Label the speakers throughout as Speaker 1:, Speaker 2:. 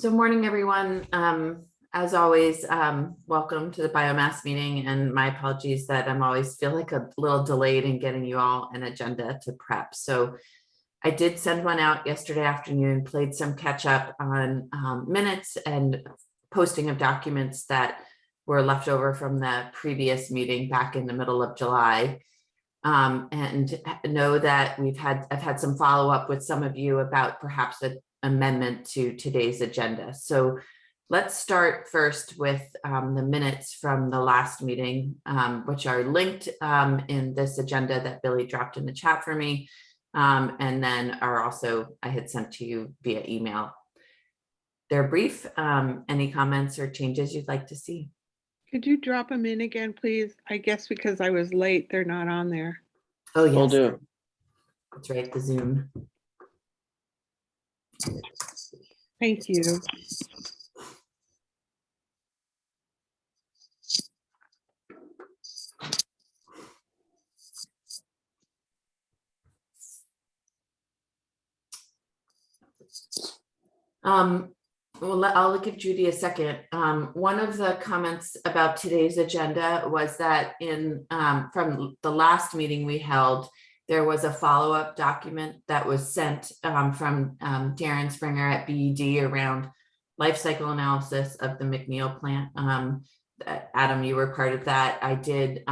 Speaker 1: So morning, everyone. As always, welcome to the Biomass meeting, and my apologies that I'm always feel like a little delayed in getting you all an agenda to prep. So I did send one out yesterday afternoon, played some catch up on minutes and posting of documents that were left over from the previous meeting back in the middle of July. And know that I've had some follow up with some of you about perhaps an amendment to today's agenda. So let's start first with the minutes from the last meeting, which are linked in this agenda that Billy dropped in the chat for me. And then are also, I had sent to you via email. They're brief. Any comments or changes you'd like to see?
Speaker 2: Could you drop them in again, please? I guess because I was late, they're not on there.
Speaker 1: Oh, yes.
Speaker 3: Will do.
Speaker 1: That's right, the Zoom.
Speaker 2: Thank you.
Speaker 1: Well, I'll give Judy a second. One of the comments about today's agenda was that from the last meeting we held, there was a follow-up document that was sent from Darren Springer at BED around life cycle analysis of the Mcneil plant. Adam, you were part of that. I did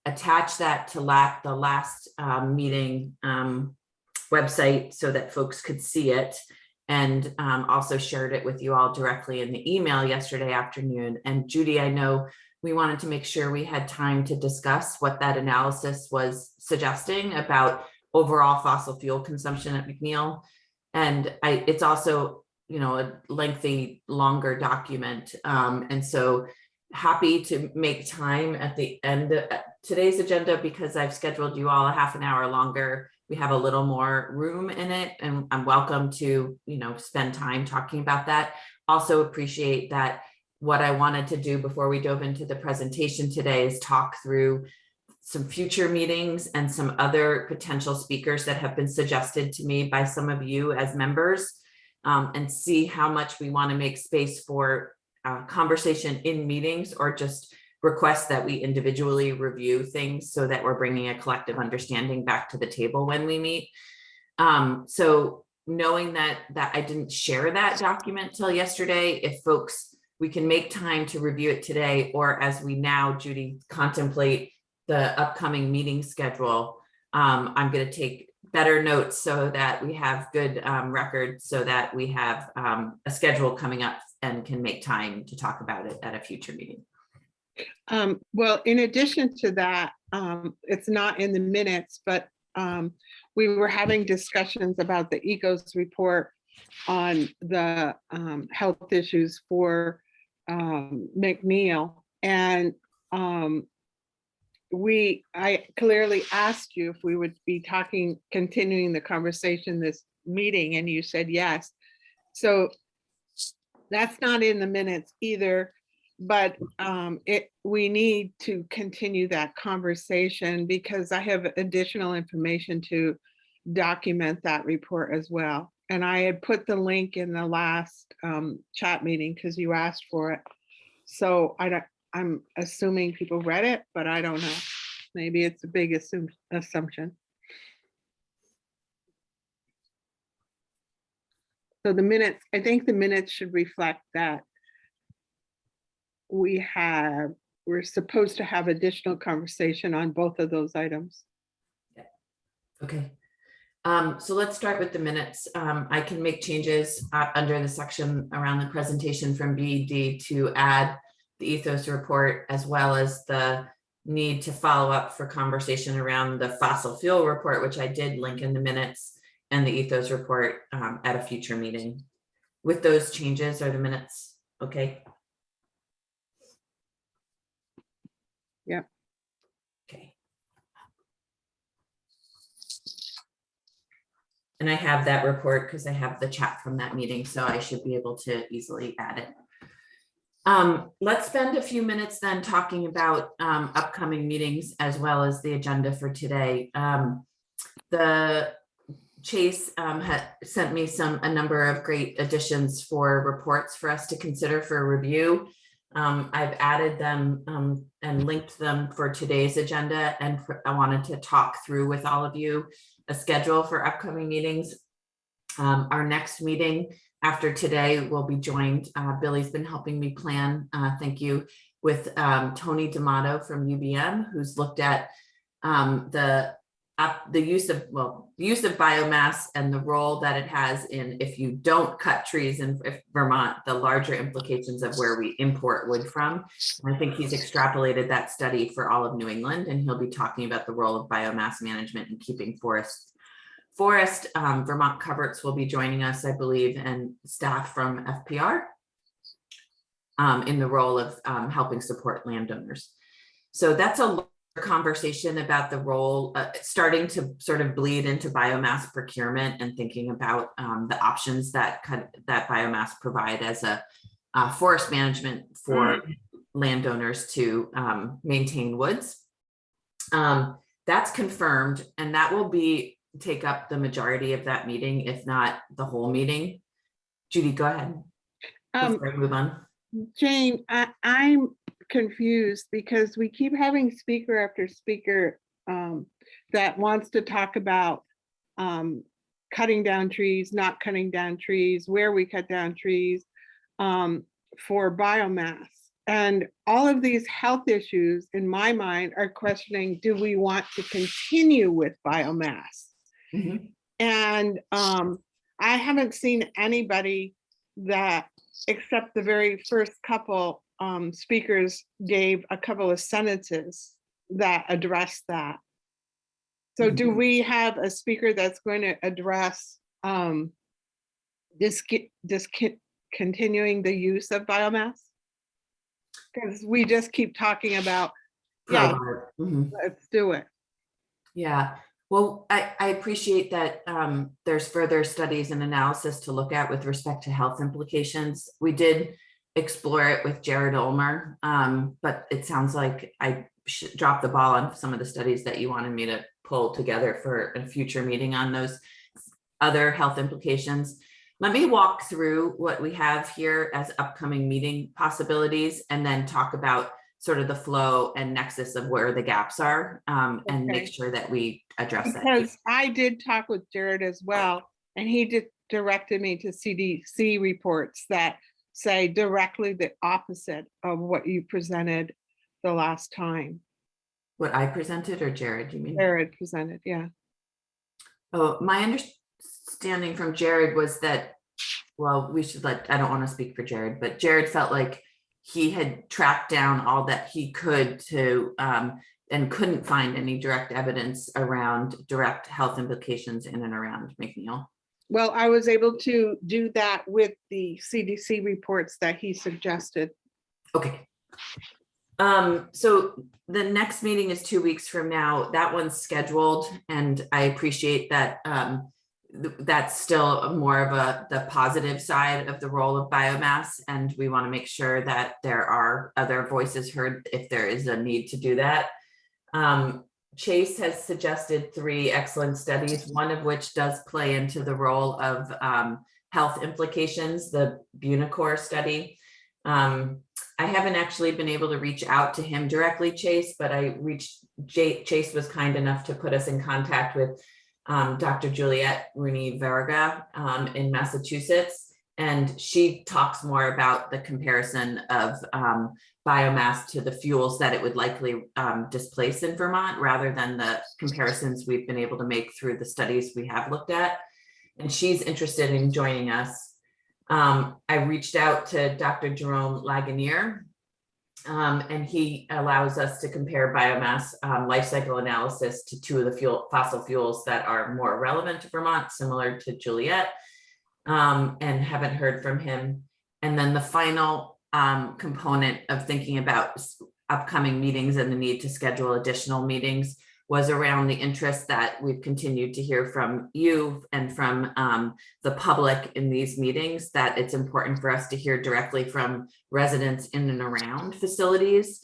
Speaker 1: attach that to the last meeting website so that folks could see it, and also shared it with you all directly in the email yesterday afternoon. And Judy, I know we wanted to make sure we had time to discuss what that analysis was suggesting about overall fossil fuel consumption at Mcneil. And it's also, a lengthy, longer document. And so happy to make time at the end of today's agenda, because I've scheduled you all a half an hour longer. We have a little more room in it, and I'm welcome to, spend time talking about that. Also appreciate that what I wanted to do before we dove into the presentation today is talk through some future meetings and some other potential speakers that have been suggested to me by some of you as members, and see how much we want to make space for conversation in meetings, or just request that we individually review things so that we're bringing a collective understanding back to the table when we meet. So knowing that I didn't share that document till yesterday, if folks, we can make time to review it today, or as we now, Judy, contemplate the upcoming meeting schedule, I'm going to take better notes so that we have good records, so that we have a schedule coming up and can make time to talk about it at a future meeting.
Speaker 2: Well, in addition to that, it's not in the minutes, but we were having discussions about the ECOS report on the health issues for Mcneil. And I clearly asked you if we would be continuing the conversation this meeting, and you said yes. So that's not in the minutes either. But we need to continue that conversation, because I have additional information to document that report as well. And I had put the link in the last chat meeting because you asked for it. So I'm assuming people read it, but I don't know. Maybe it's a big assumption. So the minutes, I think the minutes should reflect that we're supposed to have additional conversation on both of those items.
Speaker 1: Okay. So let's start with the minutes. I can make changes under the section around the presentation from BED to add the ethos report, as well as the need to follow up for conversation around the fossil fuel report, which I did link in the minutes, and the ethos report at a future meeting. With those changes, are the minutes okay?
Speaker 2: Yeah.
Speaker 1: Okay. And I have that report because I have the chat from that meeting, so I should be able to easily add it. Let's spend a few minutes then talking about upcoming meetings, as well as the agenda for today. The Chase had sent me a number of great additions for reports for us to consider for review. I've added them and linked them for today's agenda, and I wanted to talk through with all of you a schedule for upcoming meetings. Our next meeting after today will be joined. Billy's been helping me plan, thank you, with Tony D'Amato from UBM, who's looked at the use of biomass and the role that it has in, if you don't cut trees in Vermont, the larger implications of where we import wood from. And I think he's extrapolated that study for all of New England, and he'll be talking about the role of biomass management and keeping forests. Vermont Coverts will be joining us, I believe, and staff from FPR in the role of helping support landowners. So that's a conversation about the role, starting to sort of bleed into biomass procurement and thinking about the options that biomass provide as a forest management for landowners to maintain woods. That's confirmed, and that will take up the majority of that meeting, if not the whole meeting. Judy, go ahead. Before I move on.
Speaker 2: Jane, I'm confused because we keep having speaker after speaker that wants to talk about cutting down trees, not cutting down trees, where we cut down trees for biomass. And all of these health issues, in my mind, are questioning, do we want to continue with biomass? Mm-hmm. And I haven't seen anybody that, except the very first couple speakers gave a couple of sentences that address that. So mm-hmm. Do we have a speaker that's going to address continuing the use of biomass? Because we just keep talking about, yeah, mm-hmm. Let's do it.
Speaker 1: Yeah. Well, I appreciate that there's further studies and analysis to look at with respect to health implications. We did explore it with Jared Ulmer, but it sounds like I dropped the ball on some of the studies that you wanted me to pull together for a future meeting on those other health implications. Let me walk through what we have here as upcoming meeting possibilities, and then talk about sort of the flow and nexus of where the gaps are, and make sure that we address that.
Speaker 2: Because I did talk with Jared as well, and he directed me to CDC reports that say directly the opposite of what you presented the last time.
Speaker 1: What I presented, or Jared, you mean?
Speaker 2: Jared presented, yeah.
Speaker 1: Oh, my understanding from Jared was that, well, I don't want to speak for Jared, but Jared felt like he had tracked down all that he could to and couldn't find any direct evidence around direct health implications in and around Mcneil.
Speaker 2: Well, I was able to do that with the CDC reports that he suggested.
Speaker 1: Okay. So the next meeting is 2 weeks from now. That one's scheduled, and I appreciate that that's still more of the positive side of the role of biomass, and we want to make sure that there are other voices heard if there is a need to do that. Chase has suggested 3 excellent studies, one of which does play into the role of health implications, the Bunicor study. I haven't actually been able to reach out to him directly, Chase, but Chase was kind enough to put us in contact with Dr. Juliette Rooney-Verga in Massachusetts, and she talks more about the comparison of biomass to the fuels that it would likely displace in Vermont, rather than the comparisons we've been able to make through the studies we have looked at. And she's interested in joining us. I reached out to Dr. Jerome Lagunier, and he allows us to compare biomass life cycle analysis to 2 of the fossil fuels that are more relevant to Vermont, similar to Juliette, and haven't heard from him. And then the final component of thinking about upcoming meetings and the need to schedule additional meetings was around the interest that we've continued to hear from you and from the public in these meetings, that it's important for us to hear directly from residents in and around facilities.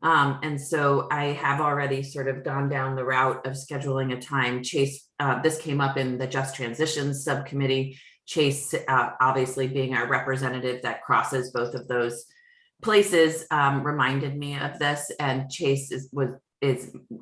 Speaker 1: And so I have already sort of gone down the route of scheduling a time. Chase, this came up in the Just Transitions Subcommittee. Chase, obviously being our representative that crosses both of those places, reminded me of this. And Chase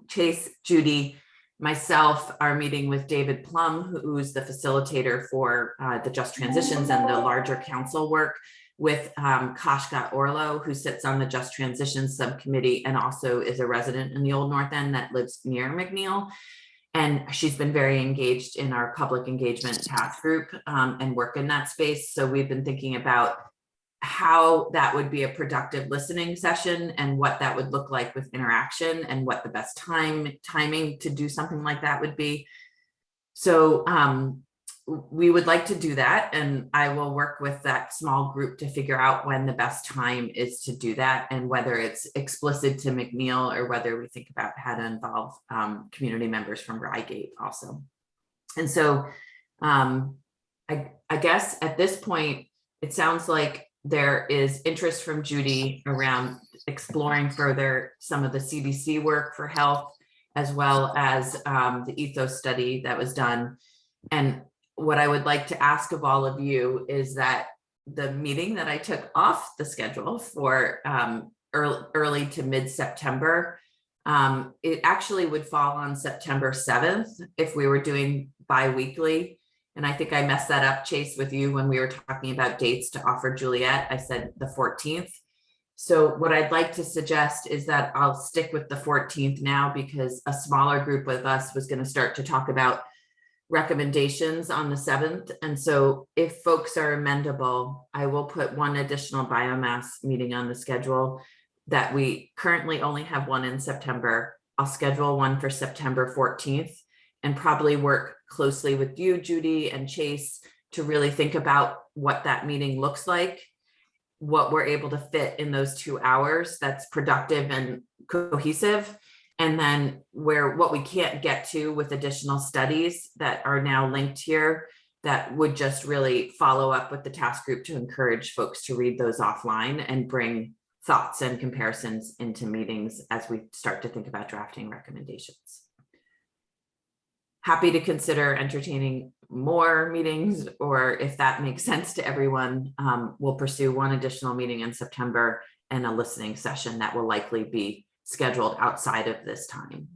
Speaker 1: Chase, Judy, myself are meeting with David Plum, who's the facilitator for the Just Transitions and the larger council work, with Kashka Orlo, who sits on the Just Transitions Subcommittee and also is a resident in the Old North End that lives near Mcneil. And she's been very engaged in our public engagement task group and work in that space. So we've been thinking about how that would be a productive listening session and what that would look like with interaction and what the best timing to do something like that would be. So we would like to do that, and I will work with that small group to figure out when the best time is to do that, and whether it's explicit to Mcneil or whether we think about how to involve community members from Reigate also. And so I guess at this point, it sounds like there is interest from Judy around exploring further some of the CDC work for health, as well as the ethos study that was done. And what I would like to ask of all of you is that the meeting that I took off the schedule for early to mid-September, it actually would fall on September 7th if we were doing bi-weekly. And I think I messed that up, Chase, with you when we were talking about dates to offer Juliet. I said the 14th. So what I'd like to suggest is that I'll stick with the 14th now, because a smaller group with us was going to start to talk about recommendations on the 7th. And so if folks are amendable, I will put one additional biomass meeting on the schedule that we currently only have one in September. I'll schedule one for September 14th and probably work closely with you, Judy and Chase, to really think about what that meeting looks like, what we're able to fit in those 2 hours that's productive and cohesive, and then what we can't get to with additional studies that are now linked here, that would just really follow up with the task group to encourage folks to read those offline and bring thoughts and comparisons into meetings as we start to think about drafting recommendations. Happy to consider entertaining more meetings, or if that makes sense to everyone, we'll pursue one additional meeting in September and a listening session that will likely be scheduled outside of this time.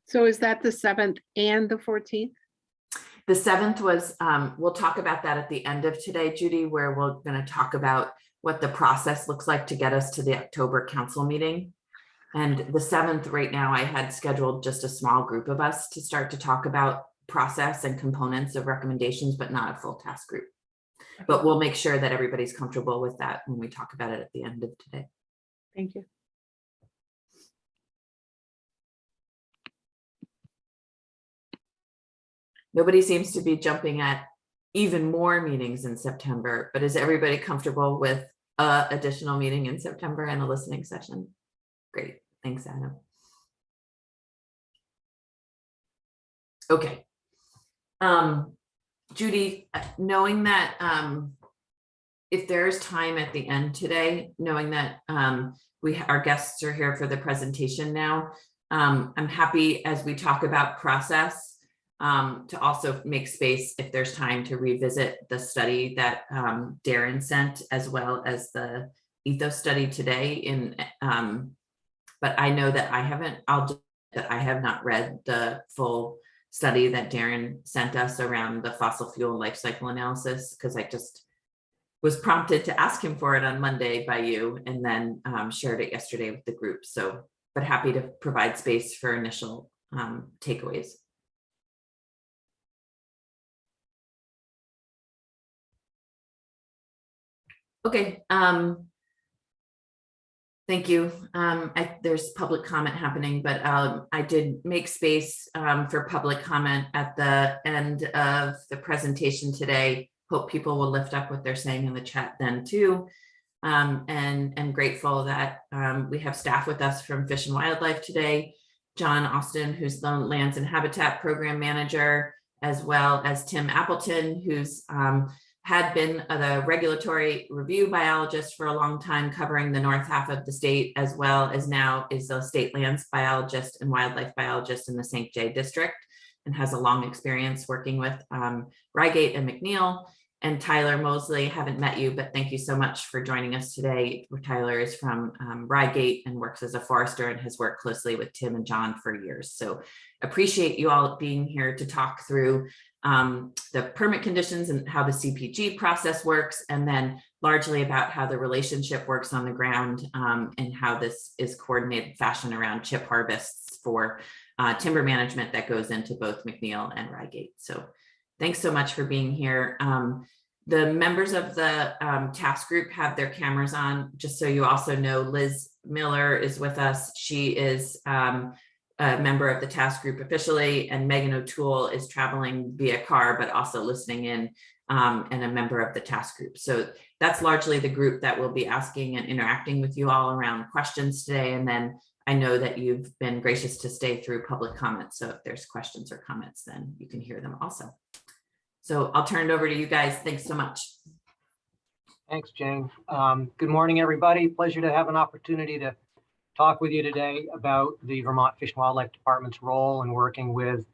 Speaker 2: So is that the 7th and the 14th?
Speaker 1: The 7th was, we'll talk about that at the end of today, Judy, where we're going to talk about what the process looks like to get us to the October council meeting. And the 7th right now, I had scheduled just a small group of us to start to talk about process and components of recommendations, but not a full task group. But we'll make sure that everybody's comfortable with that when we talk about it at the end of today.
Speaker 2: Thank you.
Speaker 1: Nobody seems to be jumping at even more meetings in September, but is everybody comfortable with an additional meeting in September and a listening session? Great, thanks, Adam. Okay. Judy, knowing that if there's time at the end today, knowing that our guests are here for the presentation now, I'm happy as we talk about process to also make space if there's time to revisit the study that Darren sent, as well as the ethos study today. But I know that I have not read the full study that Darren sent us around the fossil fuel life cycle analysis, because I just was prompted to ask him for it on Monday by you, and then shared it yesterday with the group. So, but happy to provide space for initial takeaways. Okay, thank you. There's public comment happening, but I did make space for public comment at the end of the presentation today. Hope people will lift up what they're saying in the chat then too. And grateful that we have staff with us from Fish and Wildlife today. John Austin, who's the Lands and Habitat Program Manager, as well as Tim Appleton, who's had been the regulatory review biologist for a long time, covering the north half of the state, as well as now is a state lands biologist and wildlife biologist in the St. J district, and has a long experience working with Reigate and Mcneil. And Tyler Mosley, haven't met you, but thank you so much for joining us today. Tyler is from Reigate and works as a forester and has worked closely with Tim and John for years. So appreciate you all being here to talk through the permit conditions and how the CPG process works, and then largely about how the relationship works on the ground, and how this is coordinated fashion around chip harvests for timber management that goes into both Mcneil and Reigate. So thanks so much for being here. The members of the task group have their cameras on. Just so you also know, Liz Miller is with us. She is a member of the task group officially, and Megan O'Toole is traveling via car, but also listening in, and a member of the task group. So that's largely the group that will be asking and interacting with you all around questions today. And then I know that you've been gracious to stay through public comments. So if there's questions or comments, then you can hear them also. So I'll turn it over to you guys. Thanks so much.
Speaker 3: Thanks, Jane. Good morning, everybody. Pleasure to have an opportunity to talk with you today about the Vermont Fish and Wildlife Department's role in working with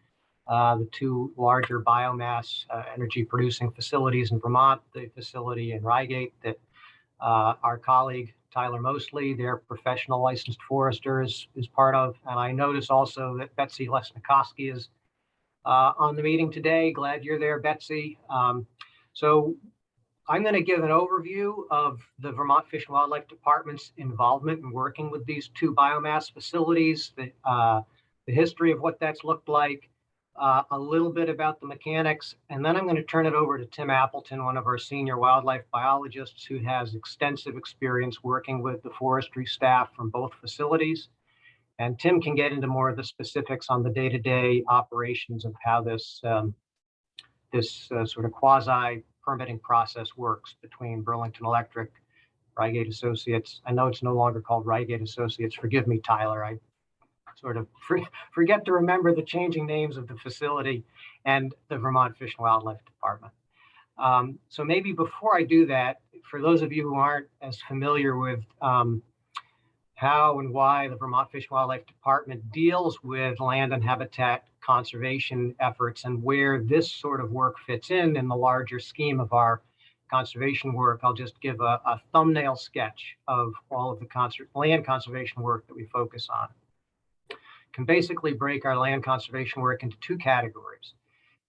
Speaker 3: the two larger biomass energy producing facilities in Vermont, the facility in Reigate that our colleague Tyler Mosley, their professional licensed forester, is part of. And I notice also that Betsy Lesnikoski is on the meeting today. Glad you're there, Betsy. So I'm going to give an overview of the Vermont Fish and Wildlife Department's involvement in working with these two biomass facilities, the history of what that's looked like, a little bit about the mechanics, and then I'm going to turn it over to Tim Appleton, one of our senior wildlife biologists who has extensive experience working with the forestry staff from both facilities. And Tim can get into more of the specifics on the day-to-day operations of how this sort of quasi-permitting process works between Burlington Electric, Reigate Associates. I know it's no longer called Reigate Associates. Forgive me, Tyler. I sort of forget to remember the changing names of the facility and the Vermont Fish and Wildlife Department. So maybe before I do that, for those of you who aren't as familiar with how and why the Vermont Fish and Wildlife Department deals with land and habitat conservation efforts and where this sort of work fits in the larger scheme of our conservation work, I'll just give a thumbnail sketch of all of the land conservation work that we focus on. Can basically break our land conservation work into two categories.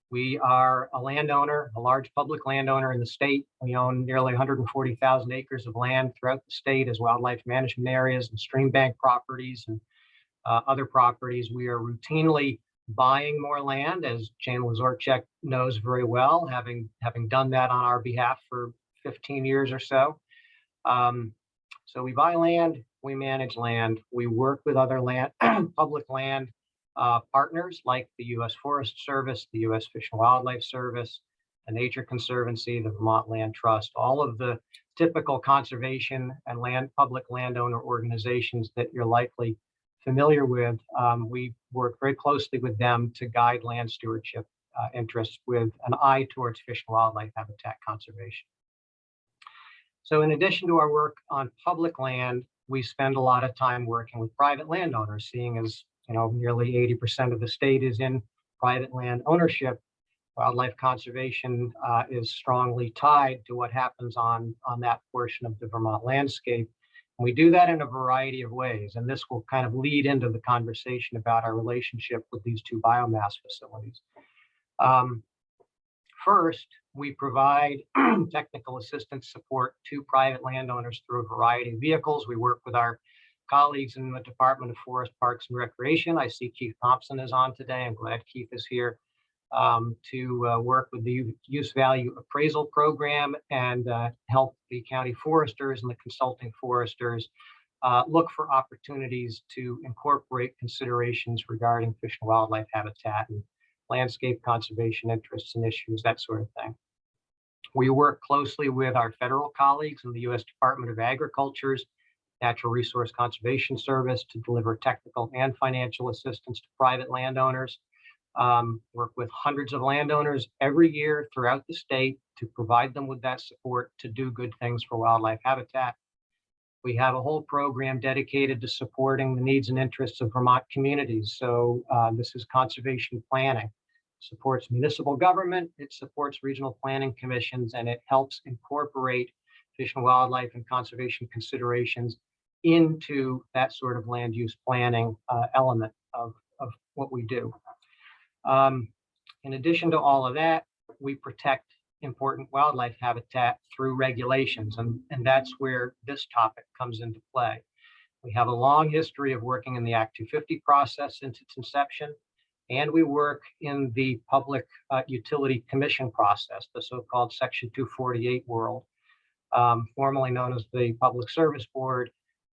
Speaker 3: We are a landowner, a large public landowner in the state. We own nearly 140,000 acres of land throughout the state as wildlife management areas and stream bank properties and other properties. We are routinely buying more land, as Jane Lazorchek knows very well, having done that on our behalf for 15 years or so. So we buy land, we manage land, we work with other land, public land partners like the U.S. Forest Service, the U.S. Fish and Wildlife Service, the Nature Conservancy, the Vermont Land Trust, all of the typical conservation and public landowner organizations that you're likely familiar with. We work very closely with them to guide land stewardship interests with an eye towards fish and wildlife habitat conservation. So in addition to our work on public land, we spend a lot of time working with private landowners, seeing as nearly 80% of the state is in private land ownership. Wildlife conservation is strongly tied to what happens on that portion of the Vermont landscape. And we do that in a variety of ways, and this will kind of lead into the conversation about our relationship with these two biomass facilities. First, we provide technical assistance support to private landowners through a variety of vehicles. We work with our colleagues in the Department of Forest, Parks, and Recreation. I see Keith Thompson is on today. I'm glad Keith is here to work with the use value appraisal program and help the county foresters and the consulting foresters look for opportunities to incorporate considerations regarding fish and wildlife habitat and landscape conservation interests and issues, that sort of thing. We work closely with our federal colleagues in the U.S. Department of Agriculture's Natural Resource Conservation Service to deliver technical and financial assistance to private landowners. work with hundreds of landowners every year throughout the state to provide them with that support to do good things for wildlife habitat. We have a whole program dedicated to supporting the needs and interests of Vermont communities. So this is conservation planning. It supports municipal government, it supports regional planning commissions, and it helps incorporate fish and wildlife and conservation considerations into that sort of land use planning element of what we do. In addition to all of that, we protect important wildlife habitat through regulations, and that's where this topic comes into play. We have a long history of working in the Act 250 process since its inception, and we work in the Public Utility Commission process, the so-called Section 248 world, formerly known as the Public Service Board.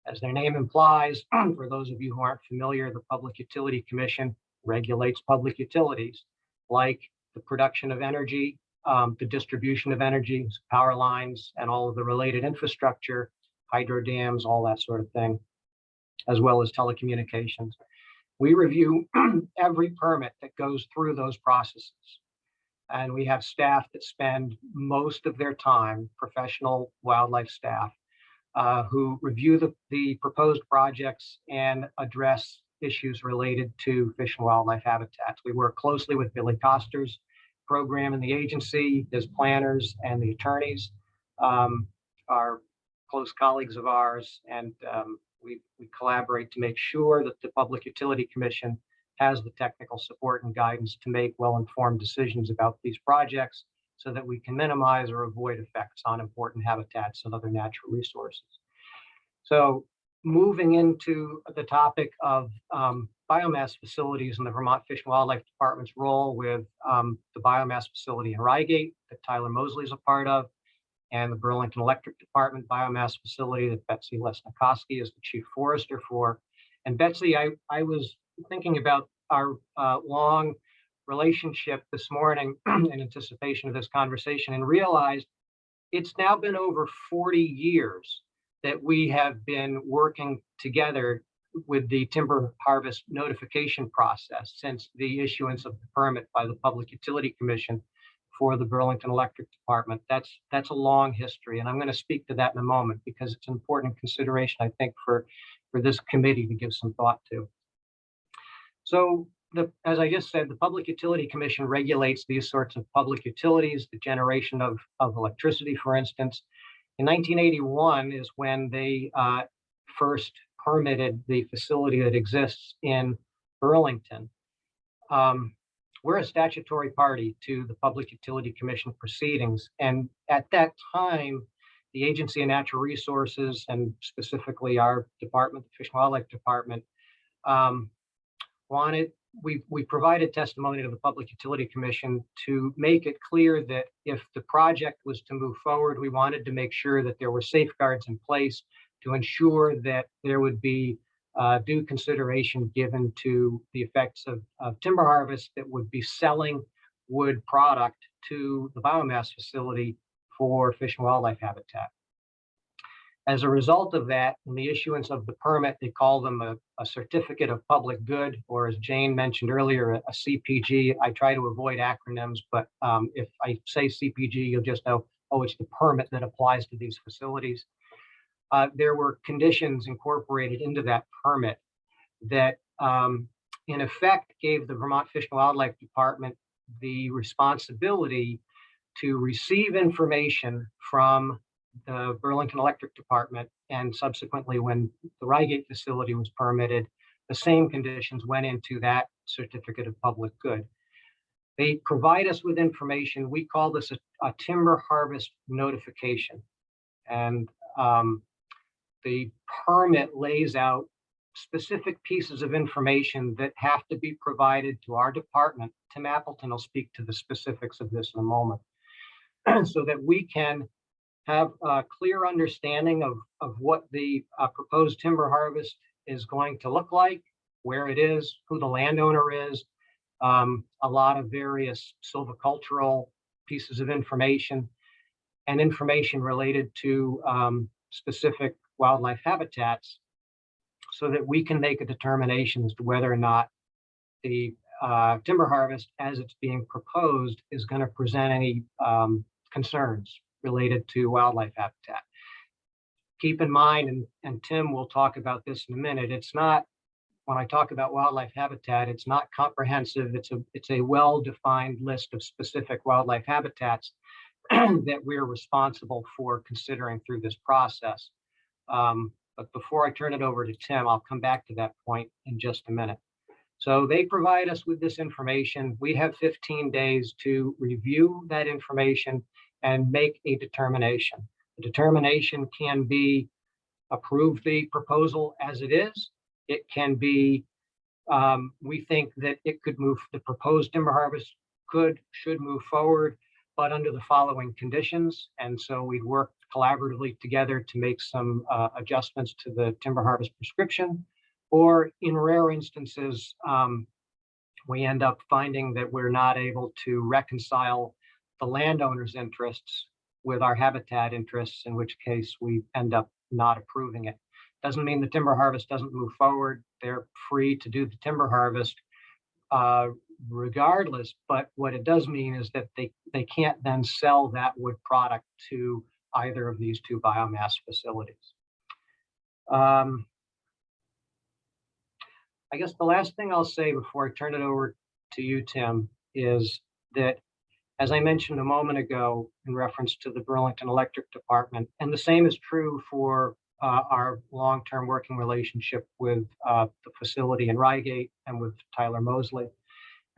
Speaker 3: As their name implies, for those of you who aren't familiar, the Public Utility Commission regulates public utilities like the production of energy, the distribution of energy, power lines, and all of the related infrastructure, hydro dams, all that sort of thing, as well as telecommunications. We review every permit that goes through those processes. And we have staff that spend most of their time, professional wildlife staff, who review the proposed projects and address issues related to fish and wildlife habitats. We work closely with Billy Koster's program in the agency, his planners, and the attorneys are close colleagues of ours, and we collaborate to make sure that the Public Utility Commission has the technical support and guidance to make well-informed decisions about these projects so that we can minimize or avoid effects on important habitats and other natural resources. So moving into the topic of biomass facilities and the Vermont Fish and Wildlife Department's role with the biomass facility in Reigate that Tyler Mosley is a part of, and the Burlington Electric Department biomass facility that Betsy Lesnikoski is the chief forester for. And Betsy, I was thinking about our long relationship this morning in anticipation of this conversation and realized it's now been over 40 years that we have been working together with the timber harvest notification process since the issuance of the permit by the Public Utility Commission for the Burlington Electric Department. That's a long history, and I'm going to speak to that in a moment because it's an important consideration, I think, for this committee to give some thought to. So, as I just said, the Public Utility Commission regulates these sorts of public utilities, the generation of electricity, for instance. In 1981 is when they first permitted the facility that exists in Burlington. We're a statutory party to the Public Utility Commission proceedings. And at that time, the Agency of Natural Resources, and specifically our department, the Fish and Wildlife Department, we provided testimony to the Public Utility Commission to make it clear that if the project was to move forward, we wanted to make sure that there were safeguards in place to ensure that there would be due consideration given to the effects of timber harvest that would be selling wood product to the biomass facility for fish and wildlife habitat. As a result of that, in the issuance of the permit, they call them a certificate of public good, or as Jane mentioned earlier, a CPG. I try to avoid acronyms, but if I say CPG, you'll just know, oh, it's the permit that applies to these facilities. There were conditions incorporated into that permit that in effect gave the Vermont Fish and Wildlife Department the responsibility to receive information from the Burlington Electric Department, and subsequently when the Reigate facility was permitted, the same conditions went into that certificate of public good. They provide us with information. We call this a timber harvest notification. And the permit lays out specific pieces of information that have to be provided to our department. Tim Appleton will speak to the specifics of this in a moment, so that we can have a clear understanding of what the proposed timber harvest is going to look like, where it is, who the landowner is, a lot of various silvicultural pieces of information, and information related to specific wildlife habitats, so that we can make a determination as to whether or not the timber harvest as it's being proposed is going to present any concerns related to wildlife habitat. Keep in mind, and Tim will talk about this in a minute, it's not, when I talk about wildlife habitat, it's not comprehensive. It's a well-defined list of specific wildlife habitats that we're responsible for considering through this process. But before I turn it over to Tim, I'll come back to that point in just a minute. So they provide us with this information. We have 15 days to review that information and make a determination. The determination can be approve the proposal as it is. It can be, we think that it could move, the proposed timber harvest should move forward, but under the following conditions. And so we'd work collaboratively together to make some adjustments to the timber harvest prescription. Or in rare instances, we end up finding that we're not able to reconcile the landowner's interests with our habitat interests, in which case we end up not approving it. Doesn't mean the timber harvest doesn't move forward. They're free to do the timber harvest regardless, but what it does mean is that they can't then sell that wood product to either of these two biomass facilities. I guess the last thing I'll say before I turn it over to you, Tim, is that, as I mentioned a moment ago in reference to the Burlington Electric Department, and the same is true for our long-term working relationship with the facility in Reigate and with Tyler Mosley.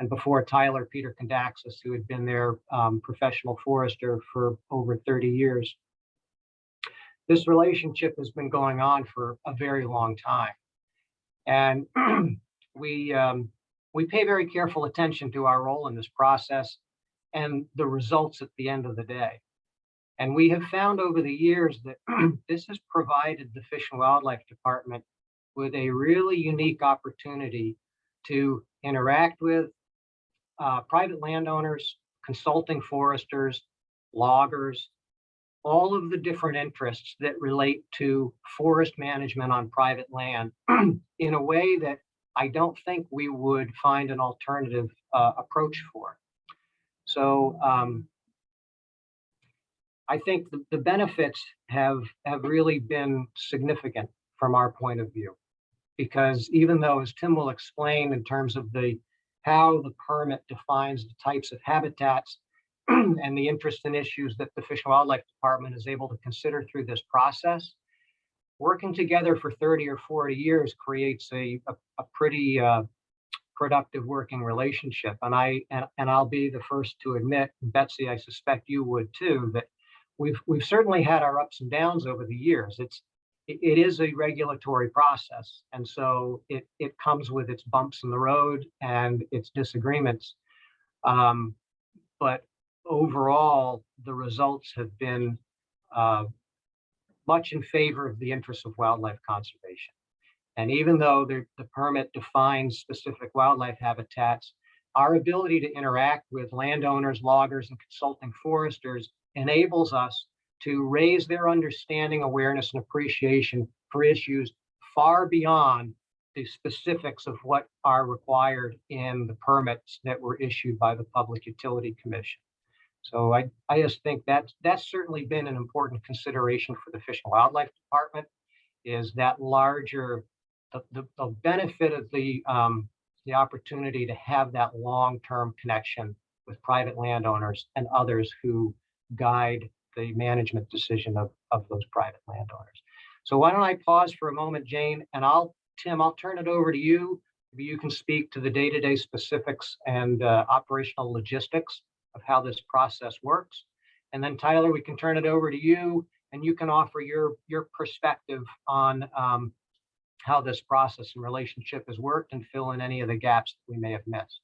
Speaker 3: And before Tyler, Peter Kondaxis, who had been their professional forester for over 30 years. This relationship has been going on for a very long time. And we pay very careful attention to our role in this process and the results at the end of the day. And we have found over the years that this has provided the Fish and Wildlife Department with a really unique opportunity to interact with private landowners, consulting foresters, loggers, all of the different interests that relate to forest management on private land in a way that I don't think we would find an alternative approach for. So I think the benefits have really been significant from our point of view, because even though, as Tim will explain in terms of how the permit defines the types of habitats and the interest and issues that the Fish and Wildlife Department is able to consider through this process, working together for 30 or 40 years creates a pretty productive working relationship. And I'll be the first to admit, and Betsy, I suspect you would too, that we've certainly had our ups and downs over the years. It is a regulatory process, and so it comes with its bumps in the road and its disagreements. But overall, the results have been much in favor of the interests of wildlife conservation. And even though the permit defines specific wildlife habitats, our ability to interact with landowners, loggers, and consulting foresters enables us to raise their understanding, awareness, and appreciation for issues far beyond the specifics of what are required in the permits that were issued by the Public Utility Commission. So I just think that's certainly been an important consideration for the Fish and Wildlife Department, is that larger, the benefit of the opportunity to have that long-term connection with private landowners and others who guide the management decision of those private landowners. So why don't I pause for a moment, Jane, and Tim, I'll turn it over to you. Maybe you can speak to the day-to-day specifics and operational logistics of how this process works. And then Tyler, we can turn it over to you, and you can offer your perspective on how this process and relationship has worked and fill in any of the gaps that we may have missed.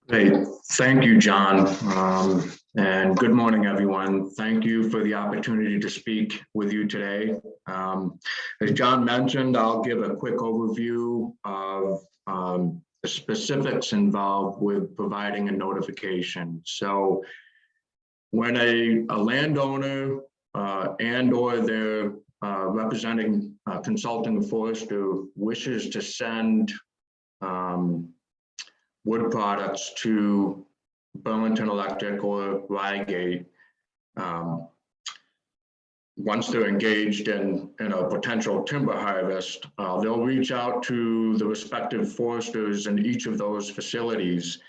Speaker 4: Hey, thank you, John. And good morning, everyone. Thank you for the opportunity to speak with you today. As John mentioned, I'll give a quick overview of the specifics involved with providing a notification. So when a landowner and or their representing consulting forester wishes to send wood products to Burlington Electric or Rygate, once they're engaged in a potential timber harvest, they'll reach out to the respective foresters in each of those facilities.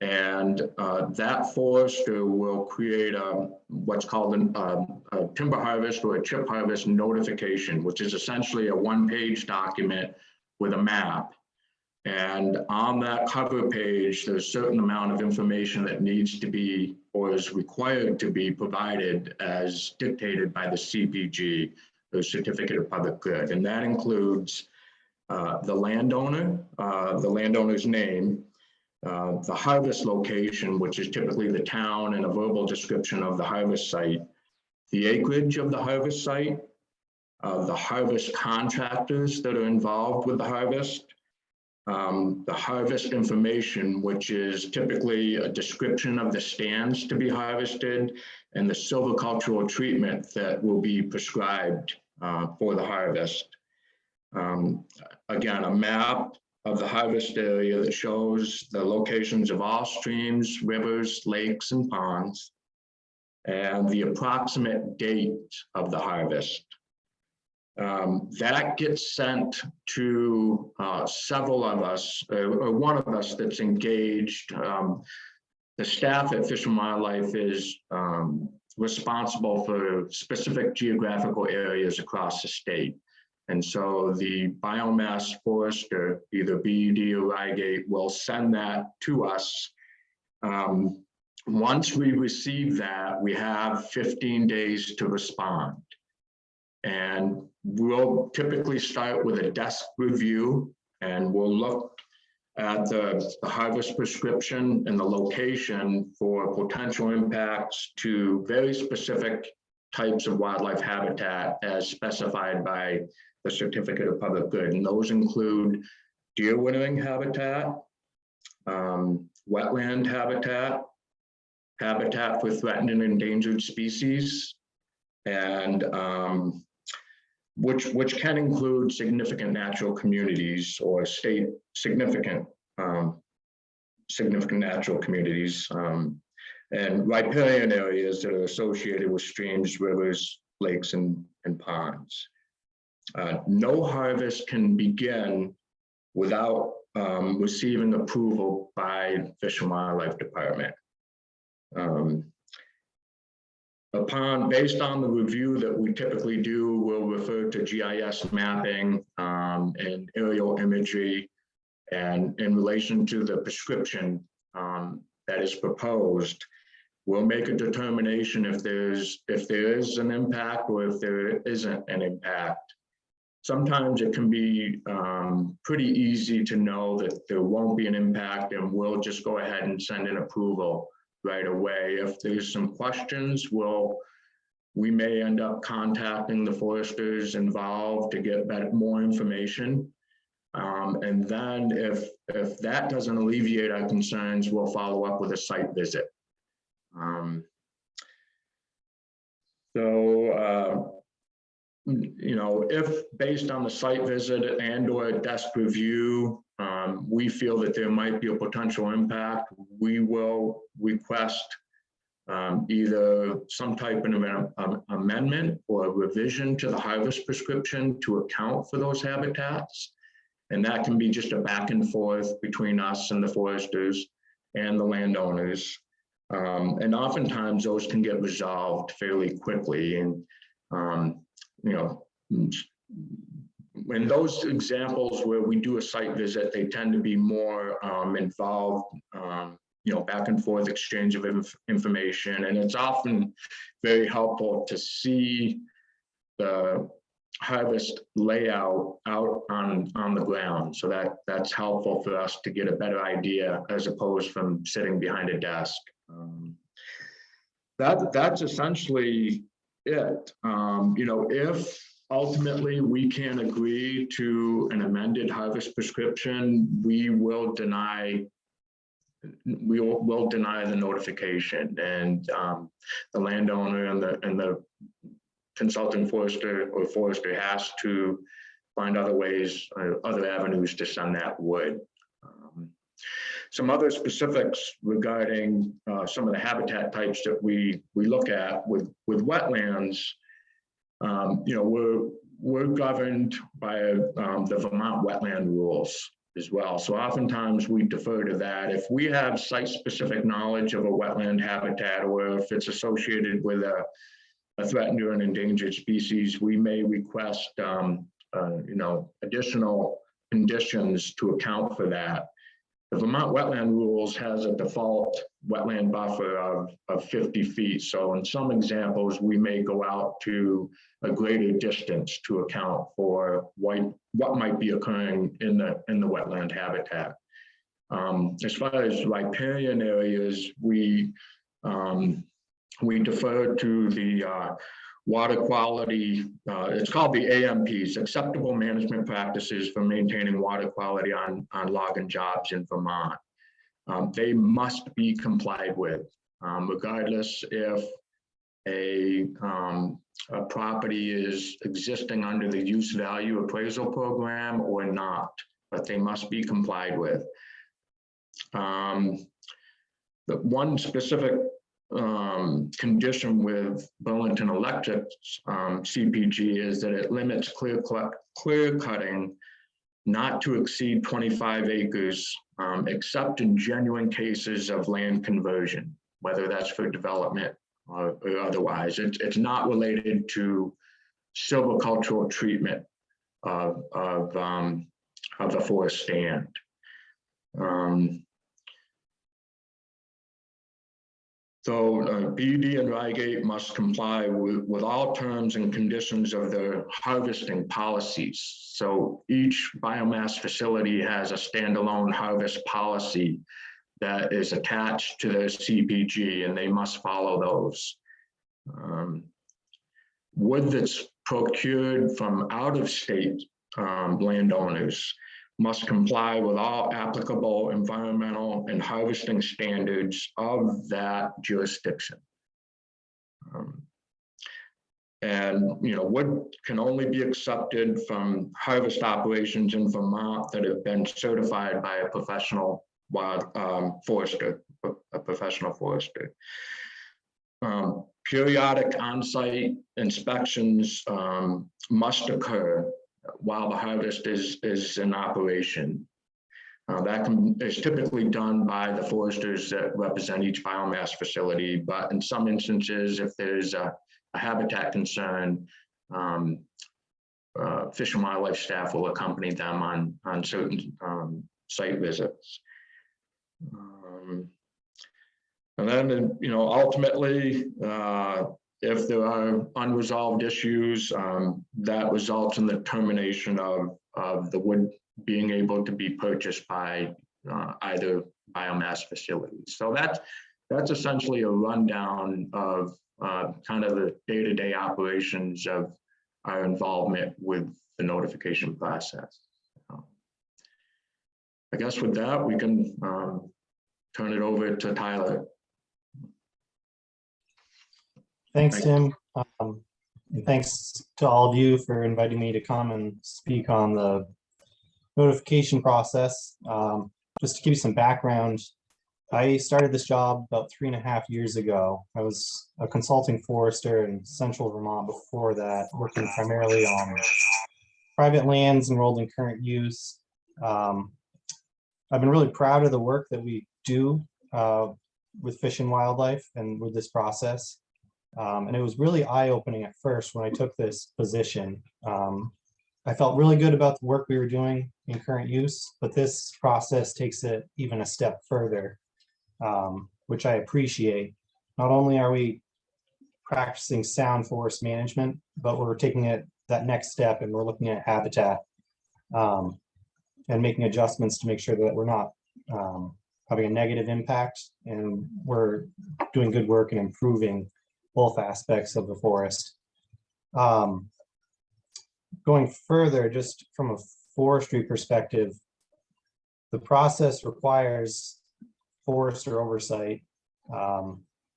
Speaker 4: And that forester will create what's called a timber harvest or a chip harvest notification, which is essentially a one-page document with a map. And on that cover page, there's a certain amount of information that needs to be or is required to be provided as dictated by the CPG, the Certificate of Public Good. And that includes the landowner's name, the harvest location, which is typically the town, and a verbal description of the harvest site, the acreage of the harvest site, the harvest contractors that are involved with the harvest, the harvest information, which is typically a description of the stands to be harvested and the silvicultural treatment that will be prescribed for the harvest. Again, a map of the harvest area that shows the locations of all streams, rivers, lakes, and ponds, and the approximate date of the harvest. That gets sent to several of us, or one of us that's engaged. The staff at Fish and Wildlife is responsible for specific geographical areas across the state. And so the biomass forester, either BUD or Rygate, will send that to us. Once we receive that, we have 15 days to respond. And we'll typically start with a desk review, and we'll look at the harvest prescription and the location for potential impacts to very specific types of wildlife habitat as specified by the Certificate of Public Good. And those include deer wintering habitat, wetland habitat, habitat for threatened and endangered species, and which can include significant natural communities or state significant natural communities, and riparian areas that are associated with streams, rivers, lakes, and ponds. No harvest can begin without receiving approval by Fish and Wildlife Department. Based on the review that we typically do, we'll refer to GIS mapping and aerial imagery, and in relation to the prescription that is proposed, we'll make a determination if there is an impact or if there isn't an impact. Sometimes it can be pretty easy to know that there won't be an impact, and we'll just go ahead and send an approval right away. If there's some questions, we may end up contacting the foresters involved to get more information. And then if that doesn't alleviate our concerns, we'll follow up with a site visit. If based on the site visit and or a desk review, we feel that there might be a potential impact, we will request either some type of amendment or revision to the harvest prescription to account for those habitats. And that can be just a back and forth between us and the foresters and the landowners. And oftentimes those can get resolved fairly quickly. And, in those examples where we do a site visit, they tend to be more involved, back and forth exchange of information. And it's often very helpful to see the harvest layout out on the ground. So that's helpful for us to get a better idea as opposed from sitting behind a desk. That's essentially it. If ultimately we can agree to an amended harvest prescription, we will deny the notification, and the landowner and the consultant forester or forester has to find other ways, other avenues to send that wood. Some other specifics regarding some of the habitat types that we look at with wetlands. We're governed by the Vermont wetland rules as well. So oftentimes we defer to that. If we have site-specific knowledge of a wetland habitat, or if it's associated with a threatened or an endangered species, we may request additional conditions to account for that. The Vermont wetland rules has a default wetland buffer of 50 feet. So in some examples, we may go out to a greater distance to account for what might be occurring in the wetland habitat. As far as riparian areas, we defer to the water quality, it's called the AMPs, Acceptable Management Practices for Maintaining Water Quality on Logging Jobs in Vermont. They must be complied with, regardless if a property is existing under the use value appraisal program or not, but they must be complied with. The one specific condition with Burlington Electric's CPG is that it limits clear cutting not to exceed 25 acres, except in genuine cases of land conversion, whether that's for development or otherwise. It's not related to silvicultural treatment of the forest stand. So BUD and Rygate must comply with all terms and conditions of their harvesting policies. So each biomass facility has a standalone harvest policy that is attached to their CPG, and they must follow those. Wood that's procured from out-of-state landowners must comply with all applicable environmental and harvesting standards of that jurisdiction. Wood can only be accepted from harvest operations in Vermont that have been certified by a professional forester, a professional forester. Periodic on-site inspections must occur while the harvest is in operation. That is typically done by the foresters that represent each biomass facility, but in some instances, if there's a habitat concern, Fish and Wildlife staff will accompany them on certain site visits. And then, ultimately, if there are unresolved issues, that results in the termination of the wood being able to be purchased by either biomass facilities. So that's essentially a rundown of kind of the day-to-day operations of our involvement with the notification process. I guess with that, we can turn it over to Tyler.
Speaker 5: Thanks, Tim. And thanks to all of you for inviting me to come and speak on the notification process. Just to give you some background, I started this job about 3.5 years ago. I was a consulting forester in central Vermont before that, working primarily on private lands enrolled in current use. I've been really proud of the work that we do with Fish and Wildlife and with this process. And it was really eye-opening at first when I took this position. I felt really good about the work we were doing in current use, but this process takes it even a step further, which I appreciate. Not only are we practicing sound forest management, but we're taking it that next step and we're looking at habitat and making adjustments to make sure that we're not having a negative impact, and we're doing good work and improving both aspects of the forest. Going further, just from a forestry perspective, the process requires forester oversight,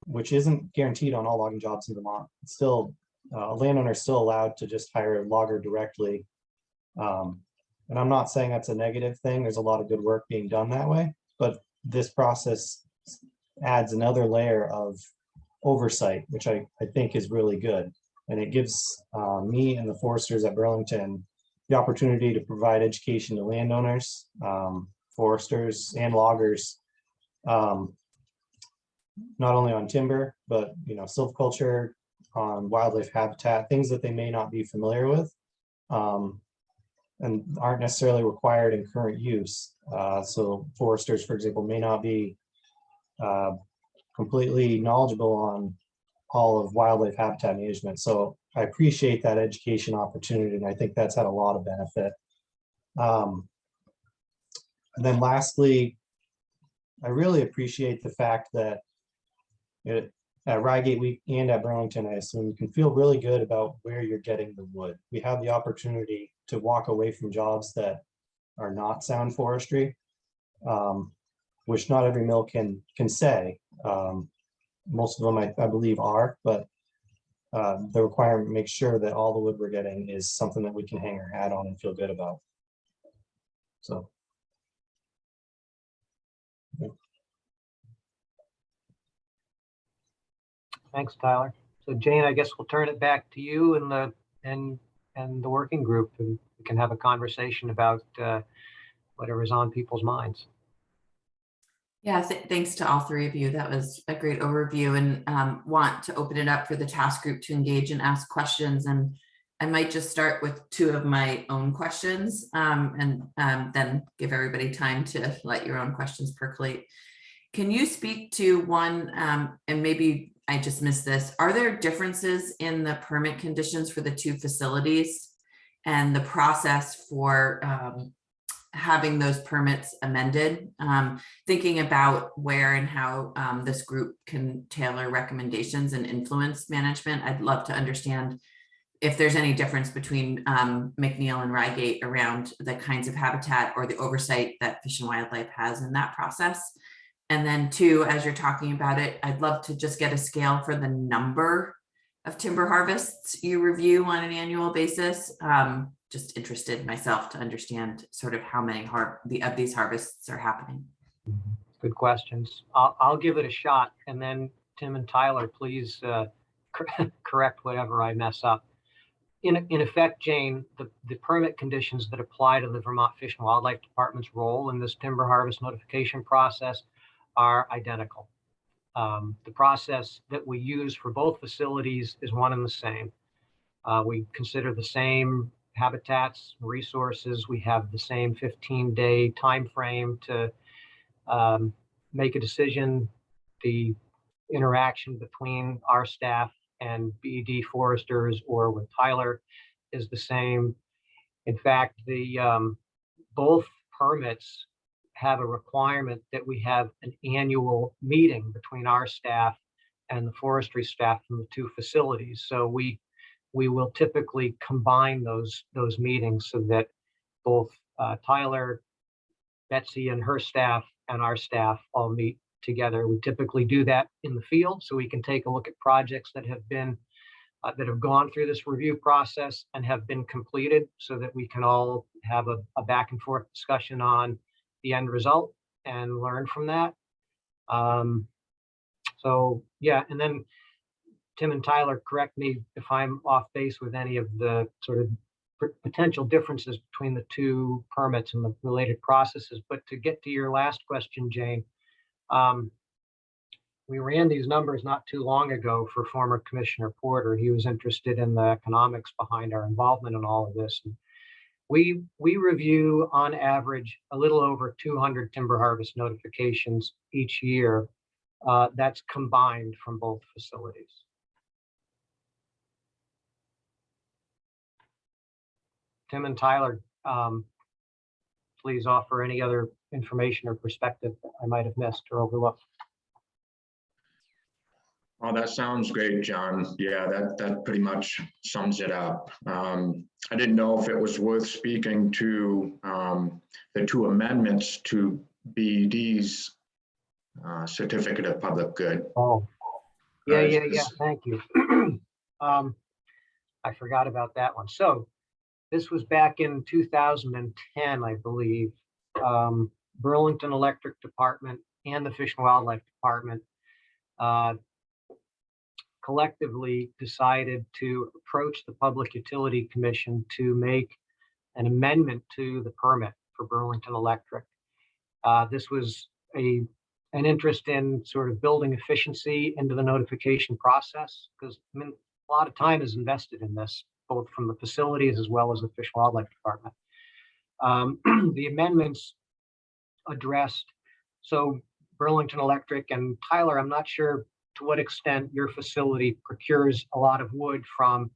Speaker 5: which isn't guaranteed on all logging jobs in Vermont. It's still a landowner is still allowed to just hire a logger directly. And I'm not saying that's a negative thing. There's a lot of good work being done that way, but this process adds another layer of oversight, which I think is really good. And it gives me and the foresters at Burlington the opportunity to provide education to landowners, foresters, and loggers, not only on timber, but silviculture, on wildlife habitat, things that they may not be familiar with, and aren't necessarily required in current use. So foresters, for example, may not be completely knowledgeable on all of wildlife habitat management. So I appreciate that education opportunity, and I think that's had a lot of benefit. And then lastly, I really appreciate the fact that at Reigate and at Burlington, I assume you can feel really good about where you're getting the wood. We have the opportunity to walk away from jobs that are not sound forestry, which not every mill can say. Most of them, I believe, are, but the requirement makes sure that all the wood we're getting is something that we can hang our hat on and feel good about. So. Yeah.
Speaker 3: Thanks, Tyler. So Jane, I guess we'll turn it back to you and the working group, and we can have a conversation about whatever's on people's minds.
Speaker 1: Yeah, thanks to all three of you. That was a great overview, and want to open it up for the task group to engage and ask questions. And I might just start with two of my own questions, and then give everybody time to let your own questions percolate. Can you speak to one, and maybe I just missed this, are there differences in the permit conditions for the two facilities and the process for having those permits amended? Thinking about where and how this group can tailor recommendations and influence management, I'd love to understand if there's any difference between Mcneil and Reigate around the kinds of habitat or the oversight that Fish and Wildlife has in that process. And then two, as you're talking about it, I'd love to just get a scale for the number of timber harvests you review on an annual basis. Just interested myself to understand sort of how many of these harvests are happening.
Speaker 3: Good questions. I'll give it a shot, and then Tim and Tyler, please correct whatever I mess up. In effect, Jane, the permit conditions that apply to the Vermont Fish and Wildlife Department's role in this timber harvest notification process are identical. The process that we use for both facilities is one and the same. We consider the same habitats, resources. We have the same 15-day time frame to make a decision. The interaction between our staff and BED foresters or with Tyler is the same. In fact, both permits have a requirement that we have an annual meeting between our staff and the forestry staff from the two facilities. So we will typically combine those meetings so that both Tyler, Betsy and her staff and our staff all meet together. We typically do that in the field so we can take a look at projects that have been that have gone through this review process and have been completed, so that we can all have a back and forth discussion on the end result and learn from that. So yeah, and then Tim and Tyler, correct me if I'm off base with any of the sort of potential differences between the two permits and the related processes. But to get to your last question, Jane, we ran these numbers not too long ago for former Commissioner Porter. He was interested in the economics behind our involvement in all of this. And we review on average a little over 200 timber harvest notifications each year. That's combined from both facilities. Tim and Tyler, please offer any other information or perspective that I might have missed or overlooked.
Speaker 4: Oh, that sounds great, John. Yeah, that pretty much sums it up. I didn't know if it was worth speaking to the two amendments to BED's certificate of public good.
Speaker 3: Oh, yeah. Thank you. I forgot about that one. So this was back in 2010, I believe. Burlington Electric Department and the Fish and Wildlife Department collectively decided to approach the Public Utility Commission to make an amendment to the permit for Burlington Electric. This was an interest in sort of building efficiency into the notification process, because I mean, a lot of time is invested in this, both from the facilities as well as the Fish and Wildlife Department. The amendments addressed, so Burlington Electric, and Tyler, I'm not sure to what extent your facility procures a lot of wood from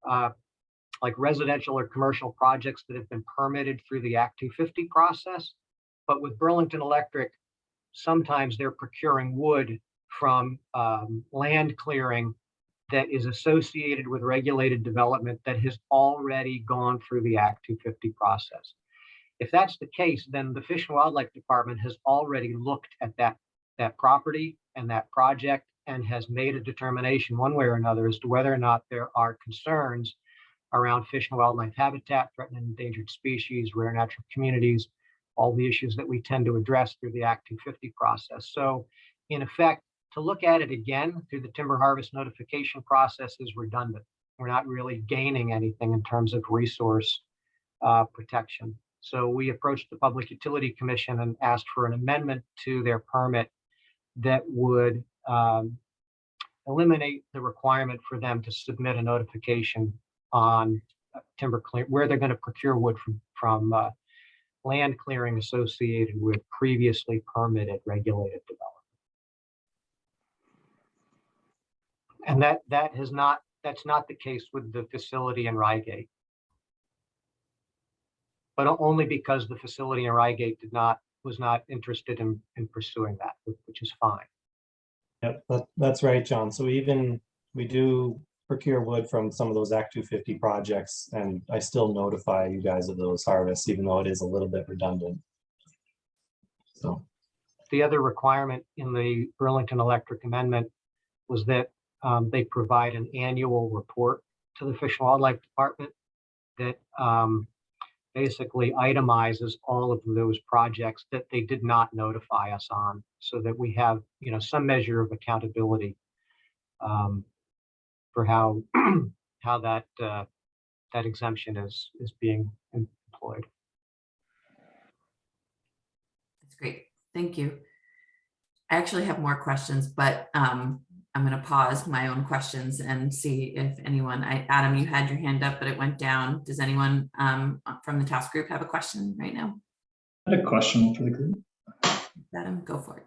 Speaker 3: like residential or commercial projects that have been permitted through the Act 250 process. But with Burlington Electric, sometimes they're procuring wood from land clearing that is associated with regulated development that has already gone through the Act 250 process. If that's the case, then the Fish and Wildlife Department has already looked at that property and that project and has made a determination one way or another as to whether or not there are concerns around fish and wildlife habitat, threatened and endangered species, rare natural communities, all the issues that we tend to address through the Act 250 process. So in effect, to look at it again through the timber harvest notification process is redundant. We're not really gaining anything in terms of resource protection. So we approached the Public Utility Commission and asked for an amendment to their permit that would eliminate the requirement for them to submit a notification on timber clear, where they're going to procure wood from land clearing associated with previously permitted regulated development. And that's not the case with the facility in Reigate. But only because the facility in Reigate was not interested in pursuing that, which is fine.
Speaker 5: Yep, that's right, John. So we do procure wood from some of those Act 250 projects, and I still notify you guys of those harvests, even though it is a little bit redundant. So
Speaker 3: the other requirement in the Burlington Electric Amendment was that they provide an annual report to the Fish and Wildlife Department that basically itemizes all of those projects that they did not notify us on, so that we have, some measure of accountability for how that exemption is being employed.
Speaker 1: That's great. Thank you. I actually have more questions, but I'm going to pause my own questions and see if anyone, Adam, you had your hand up, but it went down. Does anyone from the task group have a question right now?
Speaker 6: I had a question for the group.
Speaker 1: Adam, go for it.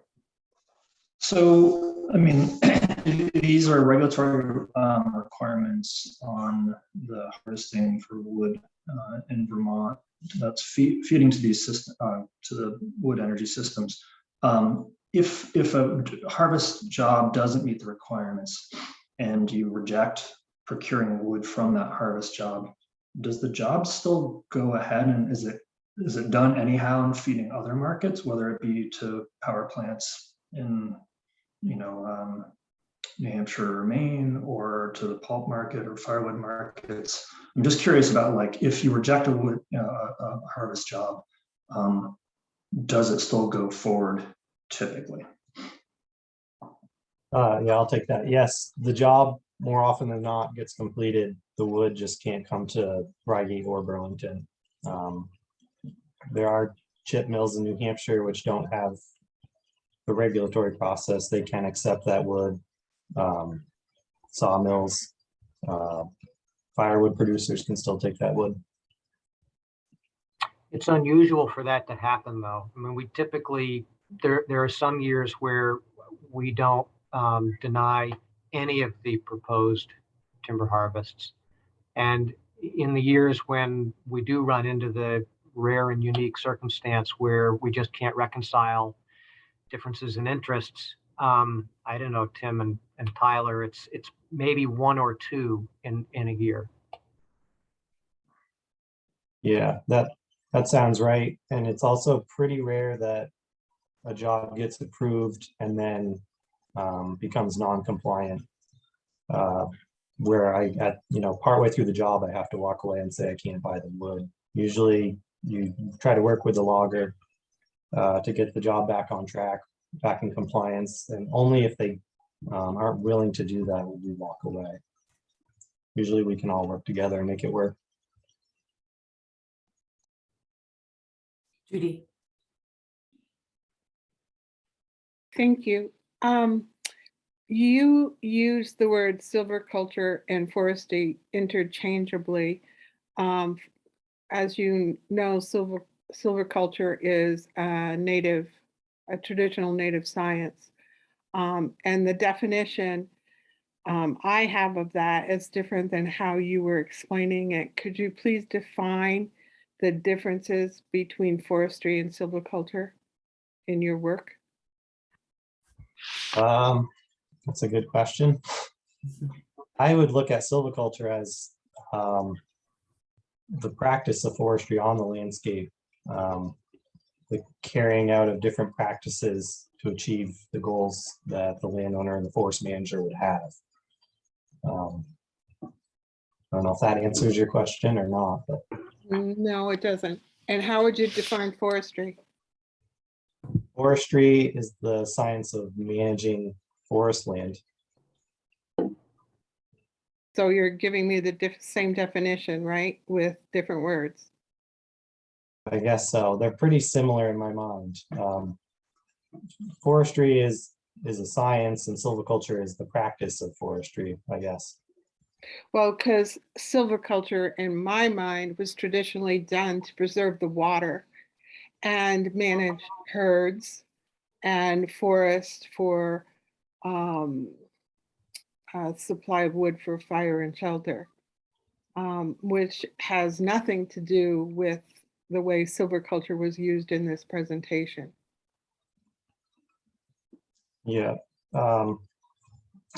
Speaker 6: So, I mean, these are regulatory requirements on the harvesting for wood in Vermont that's feeding to these systems, to the wood energy systems. If a harvest job doesn't meet the requirements and you reject procuring wood from that harvest job, does the job still go ahead, and is it done anyhow in feeding other markets, whether it be to power plants in New Hampshire or Maine, or to the pulp market or firewood markets? I'm just curious about, like, if you reject a harvest job, does it still go forward typically?
Speaker 5: Yeah, I'll take that. Yes, the job more often than not gets completed. The wood just can't come to Reigate or Burlington. There are chip mills in New Hampshire which don't have the regulatory process. They can accept that wood. Sawmills, firewood producers can still take that wood.
Speaker 3: It's unusual for that to happen, though. I mean, we typically, there are some years where we don't deny any of the proposed timber harvests. And in the years when we do run into the rare and unique circumstance where we just can't reconcile differences in interests, I don't know, Tim and Tyler, it's maybe one or two in a year.
Speaker 5: Yeah, that sounds right. And it's also pretty rare that a job gets approved and then becomes non-compliant. where partway through the job, I have to walk away and say I can't buy the wood. Usually you try to work with the logger to get the job back on track, back in compliance, and only if they aren't willing to do that will we walk away. Usually we can all work together and make it work.
Speaker 1: Judy.
Speaker 2: Thank you. You use the word silviculture and forestry interchangeably. As you know, silviculture is a traditional native science. And the definition I have of that is different than how you were explaining it. Could you please define the differences between forestry and silviculture in your work?
Speaker 5: That's a good question. I would look at silviculture as the practice of forestry on the landscape, the carrying out of different practices to achieve the goals that the landowner and the forest manager would have. I don't know if that answers your question or not, but
Speaker 2: No, it doesn't. And how would you define forestry?
Speaker 5: forestry is the science of managing forest land.
Speaker 2: So you're giving me the same definition, right? With different words.
Speaker 5: I guess so. They're pretty similar in my mind. Forestry is a science and silviculture is the practice of forestry, I guess.
Speaker 2: Well, because silviculture in my mind was traditionally done to preserve the water and manage herds and forest for supply of wood for fire and shelter, which has nothing to do with the way silviculture was used in this presentation.
Speaker 5: Yeah.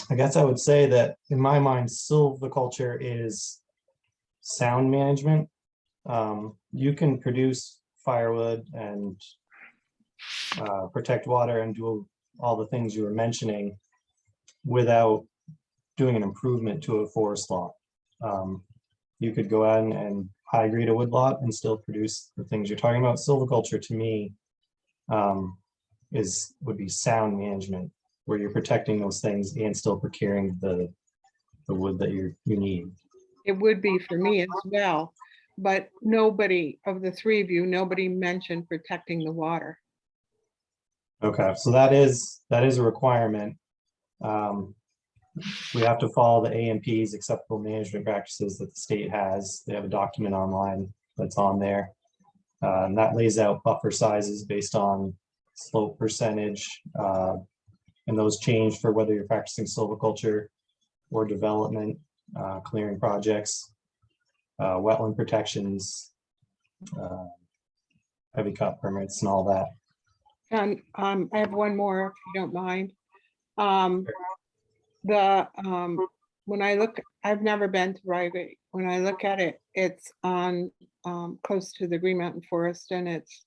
Speaker 5: I guess I would say that in my mind, silviculture is sound management. You can produce firewood and protect water and do all the things you were mentioning without doing an improvement to a forest lot. You could go out and high grade a wood lot and still produce the things you're talking about. Silviculture to me would be sound management, where you're protecting those things and still procuring the wood that you need.
Speaker 2: It would be for me as well, but nobody of the three of you, nobody mentioned protecting the water.
Speaker 5: Okay, so that is a requirement. We have to follow the AMP's acceptable management practices that the state has. They have a document online that's on there. And that lays out buffer sizes based on slope percentage. And those change for whether you're practicing silviculture or development, clearing projects, wetland protections, heavy cut permits and all that.
Speaker 2: And I have one more, if you don't mind. When I look, I've never been to Rygate. When I look at it, it's on close to the Green Mountain Forest and it's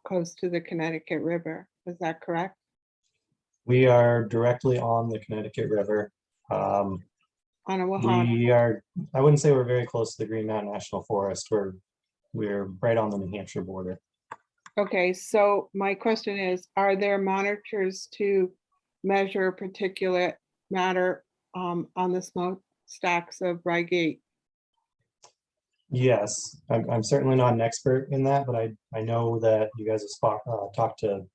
Speaker 2: close to the Connecticut River. Is that correct?
Speaker 5: We are directly on the Connecticut River.
Speaker 2: On a Wahana.
Speaker 5: I wouldn't say we're very close to the Green Mountain National Forest. We're right on the New Hampshire border.
Speaker 2: Okay, so my question is, are there monitors to measure particulate matter on the smokestacks of Rygate?
Speaker 5: Yes, I'm certainly not an expert in that, but I know that you guys have talked to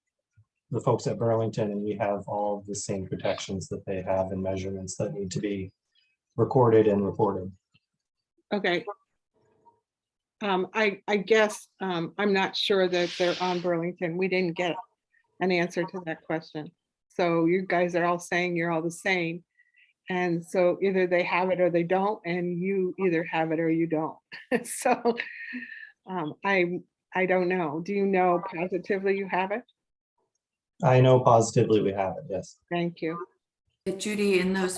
Speaker 5: the folks at Burlington, and we have all of the same protections that they have and measurements that need to be recorded and reported.
Speaker 2: Okay. I guess I'm not sure that they're on Burlington. We didn't get an answer to that question. So you guys are all saying you're all the same. And so either they have it or they don't, and you either have it or you don't. So I don't know. Do you know positively you have it?
Speaker 5: I know positively we have it, yes.
Speaker 2: Thank you.
Speaker 1: Judy, in those,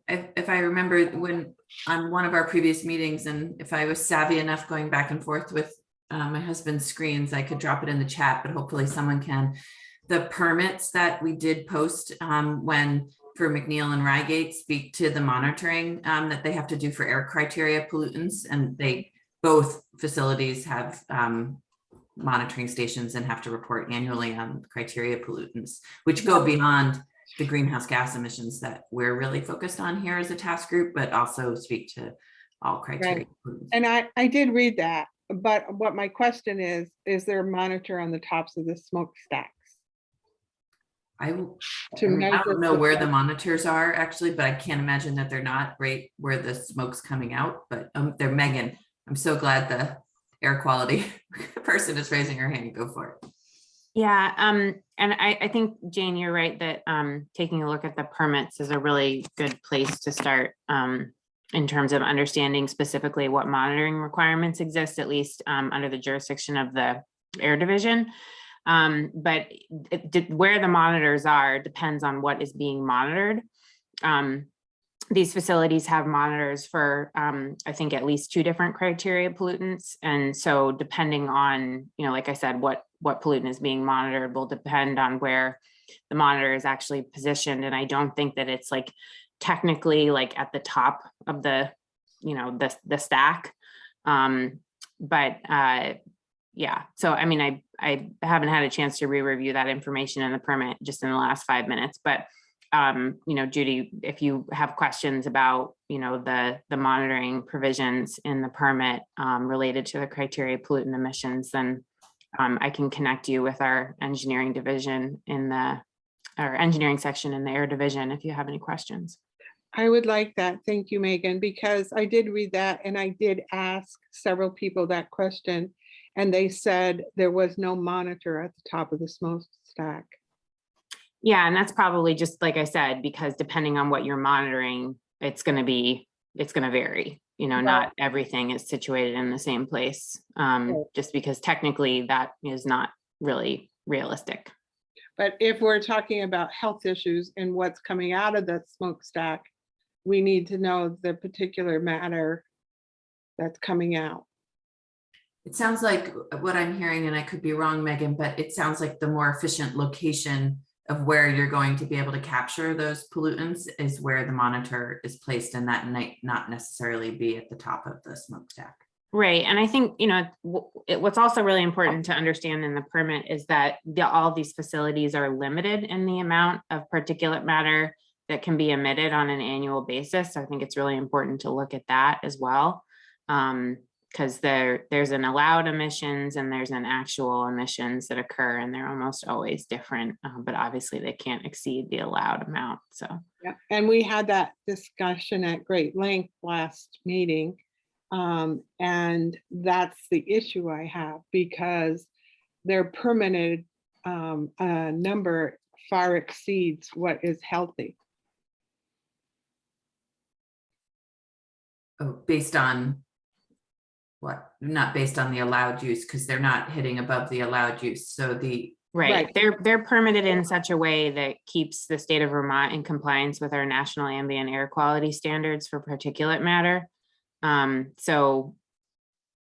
Speaker 1: if I remember when on one of our previous meetings, and if I was savvy enough going back and forth with my husband's screens, I could drop it in the chat, but hopefully someone can. The permits that we did post when for Mcneil and Reigate speak to the monitoring that they have to do for air criteria pollutants, and both facilities have monitoring stations and have to report annually on criteria pollutants, which go beyond the greenhouse gas emissions that we're really focused on here as a task group, but also speak to all criteria. pollutants.
Speaker 2: And I did read that, but what my question is there a monitor on the tops of the smokestacks?
Speaker 1: I
Speaker 2: To
Speaker 1: mean, I
Speaker 2: measure
Speaker 1: don't know
Speaker 2: the-
Speaker 1: where the monitors are actually, but I can't imagine that they're not right where the smoke's coming out, but they're Megan. I'm so glad the air quality person is raising her hand. Go for it.
Speaker 7: Yeah, and I think, Jane, you're right that taking a look at the permits is a really good place to start in terms of understanding specifically what monitoring requirements exist, at least under the jurisdiction of the Air Division. But where the monitors are depends on what is being monitored. These facilities have monitors for, I think, at least 2 different criteria pollutants. And so depending on, like I said, what pollutant is being monitored will depend on where the monitor is actually positioned. And I don't think that it's like technically like at the top of the stack. Yeah, so I mean, I haven't had a chance to re-review that information in the permit just in the last 5 minutes, but Judy, if you have questions about, the monitoring provisions in the permit related to the criteria pollutant emissions, then I can connect you with our engineering division our engineering section in the Air Division if you have any questions.
Speaker 2: I would like that. Thank you, Megan, because I did read that and I did ask several people that question, and they said there was no monitor at the top of the smokestack.
Speaker 7: Yeah, and that's probably just like I said, because depending on what you're monitoring, it's going to vary. Not everything is situated in the same place, just because technically that is not really realistic.
Speaker 2: But if we're talking about health issues and what's coming out of that smokestack, we need to know the particular matter that's coming out.
Speaker 1: It sounds like what I'm hearing, and I could be wrong, Megan, but it sounds like the more efficient location of where you're going to be able to capture those pollutants is where the monitor is placed, and that might not necessarily be at the top of the smokestack.
Speaker 7: Right. And I think, what's also really important to understand in the permit is that all these facilities are limited in the amount of particulate matter that can be emitted on an annual basis. So I think it's really important to look at that as well. Because there's an allowed emissions and there's an actual emissions that occur, and they're almost always different, but obviously they can't exceed the allowed amount. So
Speaker 2: yeah, and we had that discussion at great length last meeting, and that's the issue I have, because their permitted number far exceeds what is healthy.
Speaker 1: Oh, based on what? Not based on the allowed use, because they're not hitting above the allowed use. So
Speaker 7: right. They're permitted in such a way that keeps the state of Vermont in compliance with our national ambient air quality standards for particulate matter. So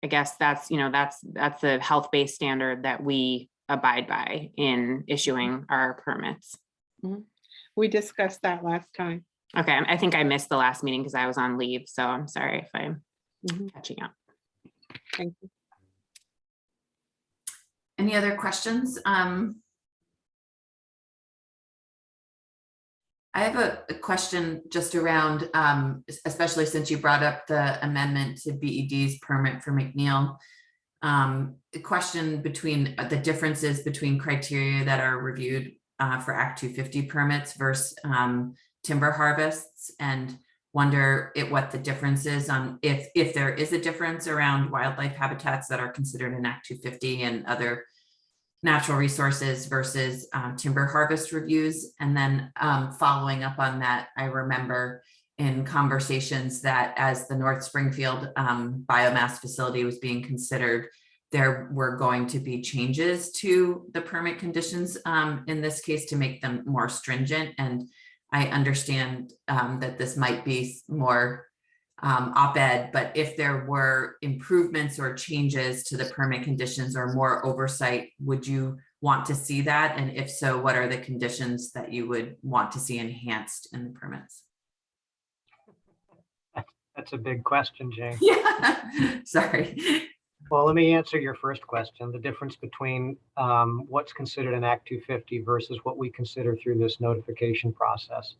Speaker 7: I guess that's the health-based standard that we abide by in issuing our permits.
Speaker 2: Mm-hmm. We discussed that last time.
Speaker 7: Okay, I think I missed the last meeting because I was on leave, so I'm sorry if I'm catching up.
Speaker 2: Thank you.
Speaker 1: any other questions? I have a question just around, especially since you brought up the amendment to BED's permit for Mcneil. The question between the differences between criteria that are reviewed for Act 250 permits versus timber harvests, and wonder what the difference is on if there is a difference around wildlife habitats that are considered in Act 250 and other natural resources versus timber harvest reviews. And then following up on that, I remember in conversations that as the North Springfield biomass facility was being considered, there were going to be changes to the permit conditions in this case to make them more stringent. And I understand that this might be more op-ed, but if there were improvements or changes to the permit conditions or more oversight, would you want to see that? And if so, what are the conditions that you would want to see enhanced in the permits?
Speaker 3: That's a big question, Jane.
Speaker 1: Yeah, sorry.
Speaker 3: Well, let me answer your first question, the difference between what's considered an Act 250 versus what we consider through this notification process.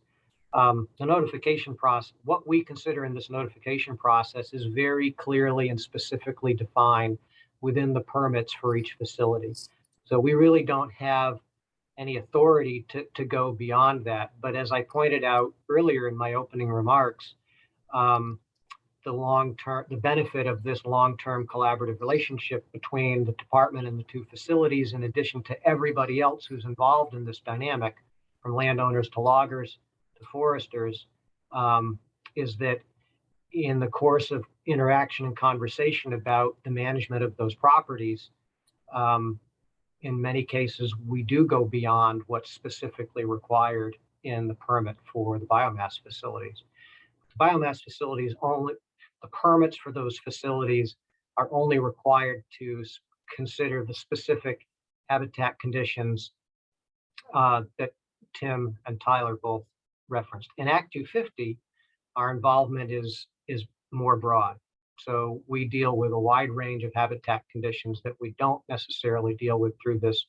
Speaker 3: The notification process, what we consider in this notification process is very clearly and specifically defined within the permits for each facility. So we really don't have any authority to go beyond that. But as I pointed out earlier in my opening remarks, the benefit of this long-term collaborative relationship between the department and the two facilities, in addition to everybody else who's involved in this dynamic, from landowners to loggers to foresters, is that in the course of interaction and conversation about the management of those properties, in many cases, we do go beyond what's specifically required in the permit for the biomass facilities. Biomass facilities only, the permits for those facilities are only required to consider the specific habitat conditions that Tim and Tyler both referenced. In Act 250, our involvement is more broad. So we deal with a wide range of habitat conditions that we don't necessarily deal with through this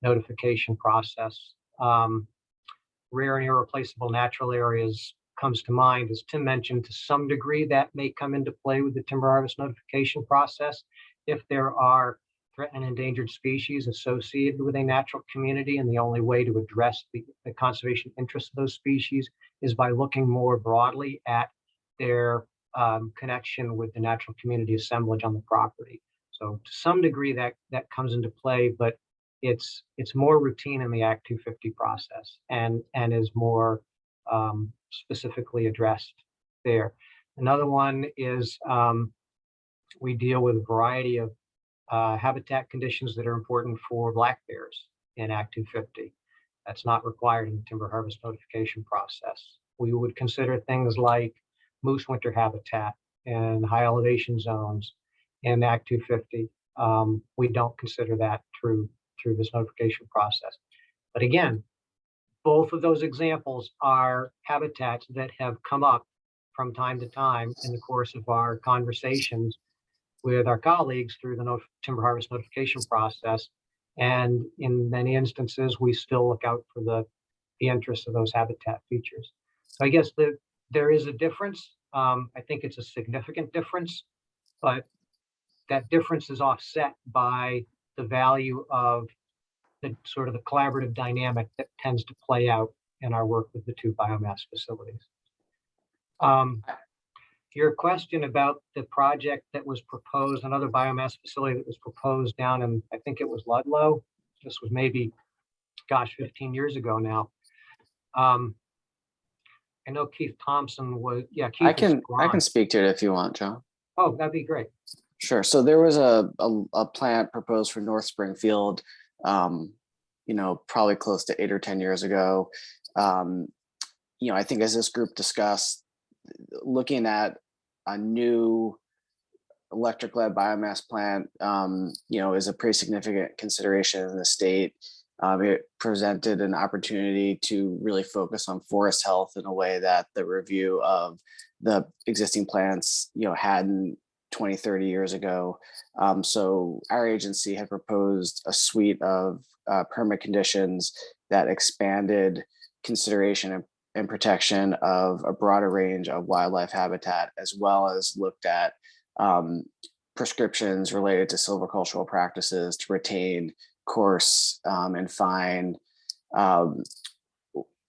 Speaker 3: notification process. Rare and irreplaceable natural areas comes to mind. As Tim mentioned, to some degree that may come into play with the timber harvest notification process if there are threatened and endangered species associated with a natural community, and the only way to address the conservation interests of those species is by looking more broadly at their connection with the natural community assemblage on the property. So to some degree that comes into play, but it's more routine in the Act 250 process and is more specifically addressed there. Another one is we deal with a variety of habitat conditions that are important for black bears in Act 250. That's not required in the timber harvest notification process. We would consider things like moose winter habitat and high elevation zones in Act 250. We don't consider that through this notification process. But again, both of those examples are habitats that have come up from time to time in the course of our conversations with our colleagues through the timber harvest notification process. And in many instances, we still look out for the interests of those habitat features. So I guess there is a difference. I think it's a significant difference, but that difference is offset by the value of the sort of the collaborative dynamic that tends to play out in our work with the two biomass facilities. Your question about the project that was proposed, another biomass facility that was proposed down in, I think it was Ludlow. This was maybe, gosh, 15 years ago now. I know Keith Thompson was, yeah, Keith.
Speaker 8: I can speak to it if you want, John.
Speaker 3: Oh, that'd be great.
Speaker 8: Sure. So there was a plant proposed for North Springfield, probably close to 8 or 10 years ago. I think as this group discussed, looking at a new electric-led biomass plant, is a pretty significant consideration in the state. It presented an opportunity to really focus on forest health in a way that the review of the existing plants, hadn't 20, 30 years ago. So our agency had proposed a suite of permit conditions that expanded consideration and protection of a broader range of wildlife habitat, as well as looked at prescriptions related to silvicultural practices to retain coarse and fine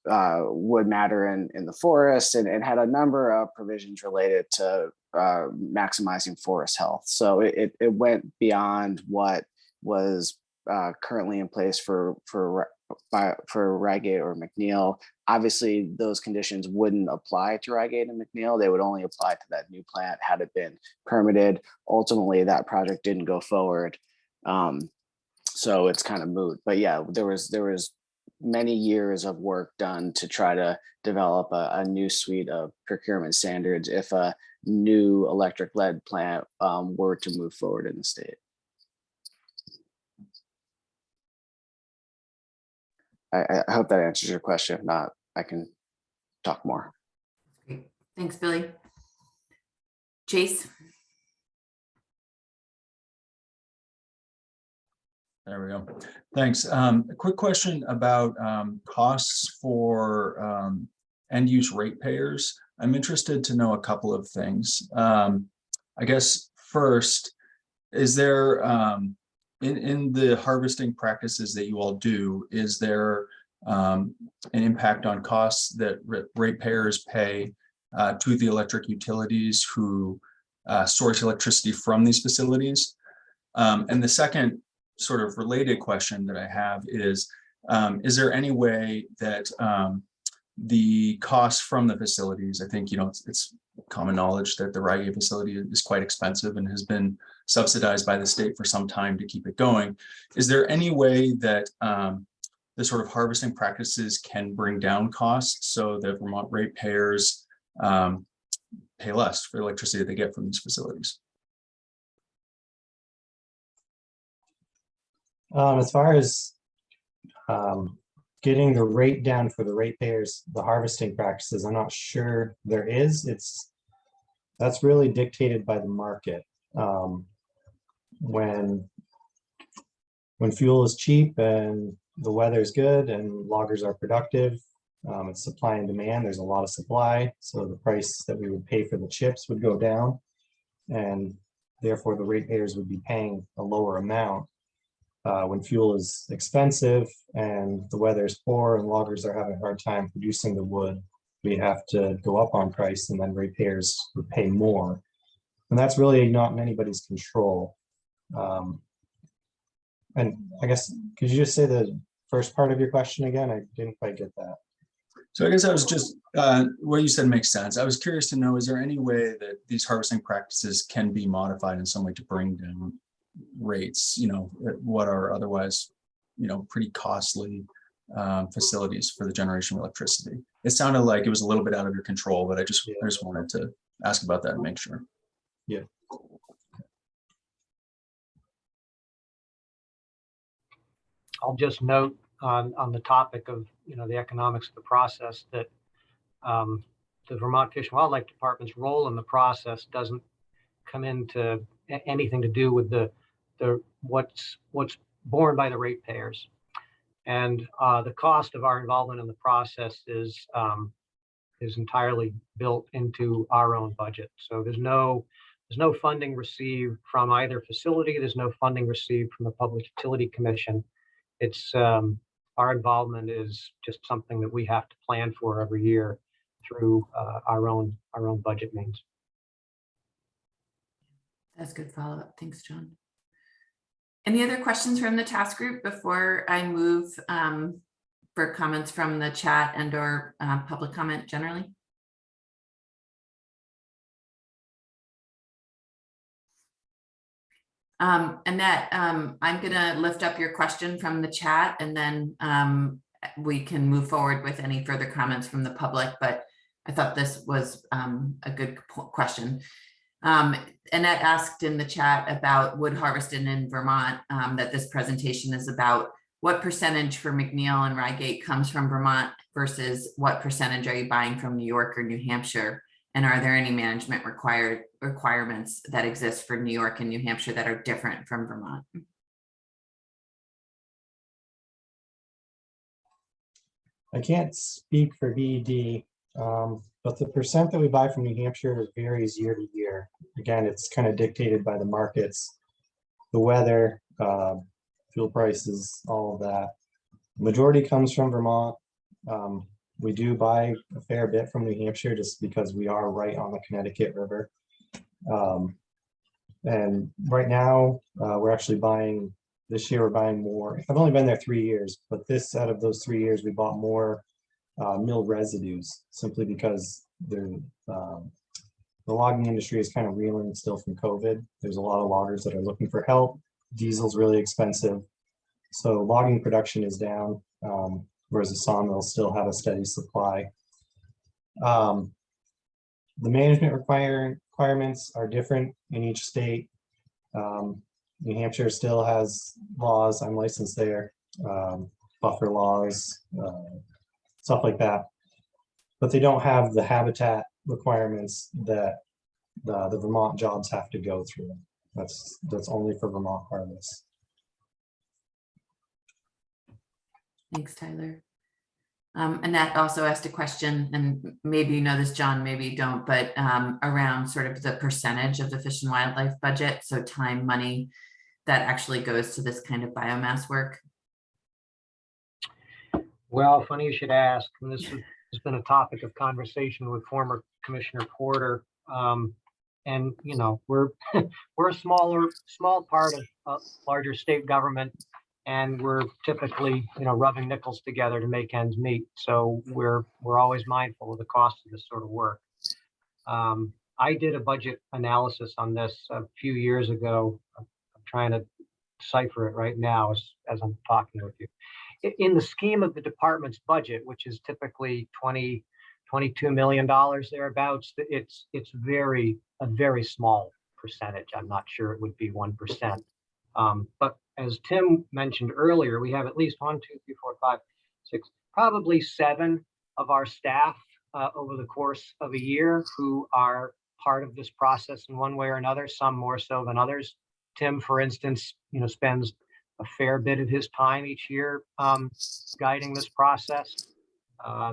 Speaker 8: wood matter in the forest, and had a number of provisions related to maximizing forest health. So it went beyond what was currently in place for Reigate or Mcneil. Obviously, those conditions wouldn't apply to Reigate and Mcneil. They would only apply to that new plant had it been permitted. Ultimately, that project didn't go forward. So it's kind of moot. But yeah, there was many years of work done to try to develop a new suite of procurement standards if a new electric lead plant were to move forward in the state. I hope that answers your question. If not, I can talk more.
Speaker 1: Great. Thanks, Billy. Chase?
Speaker 9: There we go. Thanks. A quick question about costs for end-use ratepayers. I'm interested to know a couple of things. I guess first, is there in the harvesting practices that you all do, is there an impact on costs that ratepayers pay to the electric utilities who source electricity from these facilities? And the second sort of related question that I have is there any way that the costs from the facilities, I think, it's common knowledge that the Reigate facility is quite expensive and has been subsidized by the state for some time to keep it going. Is there any way that the sort of harvesting practices can bring down costs so that Vermont ratepayers pay less for electricity that they get from these facilities?
Speaker 5: As far as getting the rate down for the ratepayers, the harvesting practices, I'm not sure there is. That's really dictated by the market. When fuel is cheap and the weather is good and loggers are productive, it's supply and demand. There's a lot of supply, so the price that we would pay for the chips would go down, and therefore the ratepayers would be paying a lower amount. When fuel is expensive and the weather is poor and loggers are having a hard time producing the wood, we have to go up on price, and then ratepayers would pay more. And that's really not in anybody's control. And I guess, could you just say the first part of your question again? I didn't quite get that.
Speaker 9: So I guess I was just, what you said makes sense. I was curious to know, is there any way that these harvesting practices can be modified in some way to bring down rates, what are otherwise, pretty costly facilities for the generation of electricity? It sounded like it was a little bit out of your control, but I just wanted to ask about that and make sure.
Speaker 5: Yeah.
Speaker 3: I'll just note on the topic of, the economics of the process that the Vermont Fish and Wildlife Department's role in the process doesn't come into anything to do with the what's borne by the ratepayers. And the cost of our involvement in the process is entirely built into our own budget. So there's no funding received from either facility. There's no funding received from the Public Utility Commission. It's our involvement is just something that we have to plan for every year through our own budget means.
Speaker 1: That's good follow-up. Thanks, John. Any other questions from the task group before I move for comments from the chat and or public comment generally? Annette, I'm going to lift up your question from the chat, and then we can move forward with any further comments from the public, but I thought this was a good question. Annette asked in the chat about wood harvested in Vermont, that this presentation is about what percentage for Mcneil and Reigate comes from Vermont versus what percentage are you buying from New York or New Hampshire? And are there any management requirements that exist for New York and New Hampshire that are different from Vermont?
Speaker 5: I can't speak for VED, but the percent that we buy from New Hampshire varies year to year. Again, it's kind of dictated by the markets, the weather, fuel prices, all of that. The majority comes from Vermont. We do buy a fair bit from New Hampshire just because we are right on the Connecticut River. And right now, we're actually buying, this year we're buying more. I've only been there 3 years, but out of those 3 years, we bought more milled residues simply because the logging industry is kind of reeling still from COVID. There's a lot of loggers that are looking for help. Diesel's really expensive. So logging production is down, whereas the sawmills still have a steady supply. The management requirements are different in each state. New Hampshire still has laws. I'm licensed there. buffer laws, stuff like that. But they don't have the habitat requirements that the Vermont jobs have to go through. That's only for Vermont harvests.
Speaker 1: Thanks, Tyler. Annette also asked a question, and maybe you know this, John, maybe you don't, but around sort of the percentage of the Fish and Wildlife budget, so time, money that actually goes to this kind of biomass work.
Speaker 3: Well, funny you should ask. And this has been a topic of conversation with former Commissioner Porter. And you know, we're a small part of a larger state government, and we're typically, you know, rubbing nickels together to make ends meet. So we're always mindful of the cost of this sort of work. I did a budget analysis on this a few years ago. I'm trying to decipher it right now as I'm talking with you. In the scheme of the department's budget, which is typically $22 million thereabouts, it's a very small percentage. I'm not sure it would be 1%. But as Tim mentioned earlier, we have at least 1, 2, 3, 4, 5, 6, probably 7 of our staff over the course of a year who are part of this process in one way or another, some more so than others. Tim, for instance, you know, spends a fair bit of his time each year guiding this process.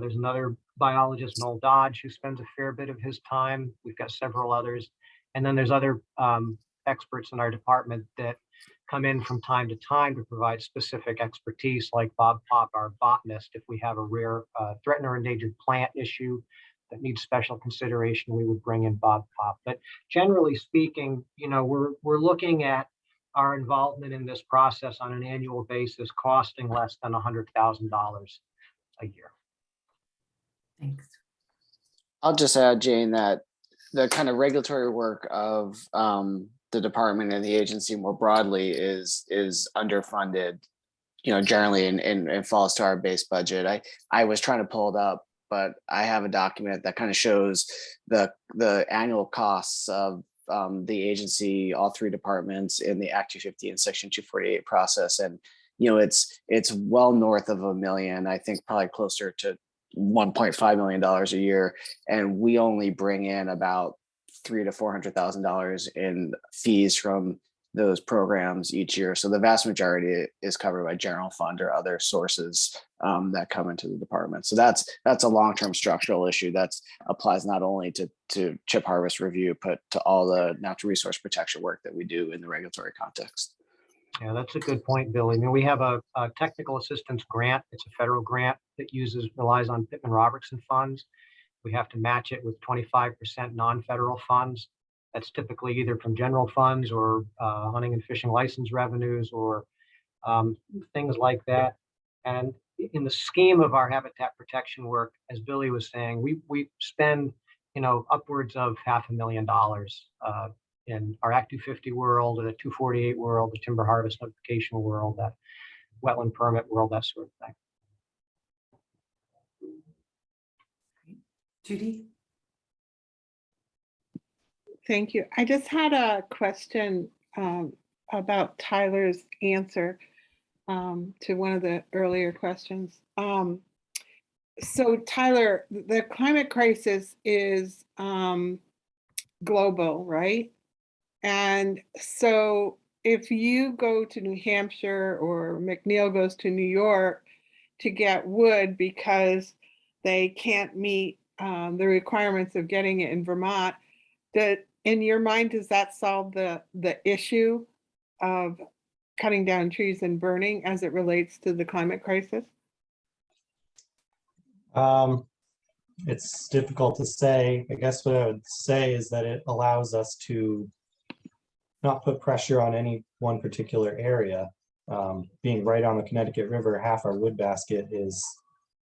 Speaker 3: There's another biologist, Noel Dodge, who spends a fair bit of his time. We've got several others. And then there's other experts in our department that come in from time to time to provide specific expertise, like Bob Pop, our botanist. If we have a rare threatened or endangered plant issue that needs special consideration, we would bring in Bob Pop. But generally speaking, you know, we're looking at our involvement in this process on an annual basis costing less than $100,000 a year.
Speaker 1: Thanks.
Speaker 8: I'll just add, Jane, that the kind of regulatory work of the department and the agency more broadly is underfunded, you know, generally, and falls to our base budget. I was trying to pull it up, but I have a document that kind of shows the annual costs of the agency, all 3 departments in the Act 250 and Section 248 process. And, you know, it's well north of $1 million, I think probably closer to $1.5 million a year. And we only bring in about $300,000 to $400,000 in fees from those programs each year. So the vast majority is covered by general fund or other sources that come into the department. So that's a long-term structural issue that applies not only to chip harvest review, but to all the natural resource protection work that we do in the regulatory context.
Speaker 3: Yeah, that's a good point, Billy. I mean, we have a technical assistance grant. It's a federal grant that relies on Pittman-Robertson funds. We have to match it with 25% non-federal funds. That's typically either from general funds or hunting and fishing license revenues or things like that. And in the scheme of our habitat protection work, as Billy was saying, we spend, you know, upwards of $500,000 in our Act 250 world, the 248 world, the timber harvest notification world, that wetland permit world, that sort of thing.
Speaker 1: Judy?
Speaker 2: Thank you. I just had a question about Tyler's answer to one of the earlier questions. So Tyler, the climate crisis is global, right? And so if you go to New Hampshire or Mcneil goes to New York to get wood because they can't meet the requirements of getting it in Vermont, that in your mind, does that solve the issue of cutting down trees and burning as it relates to the climate crisis?
Speaker 5: It's difficult to say. I guess what I would say is that it allows us to not put pressure on any one particular area. Being right on the Connecticut River, half our wood basket is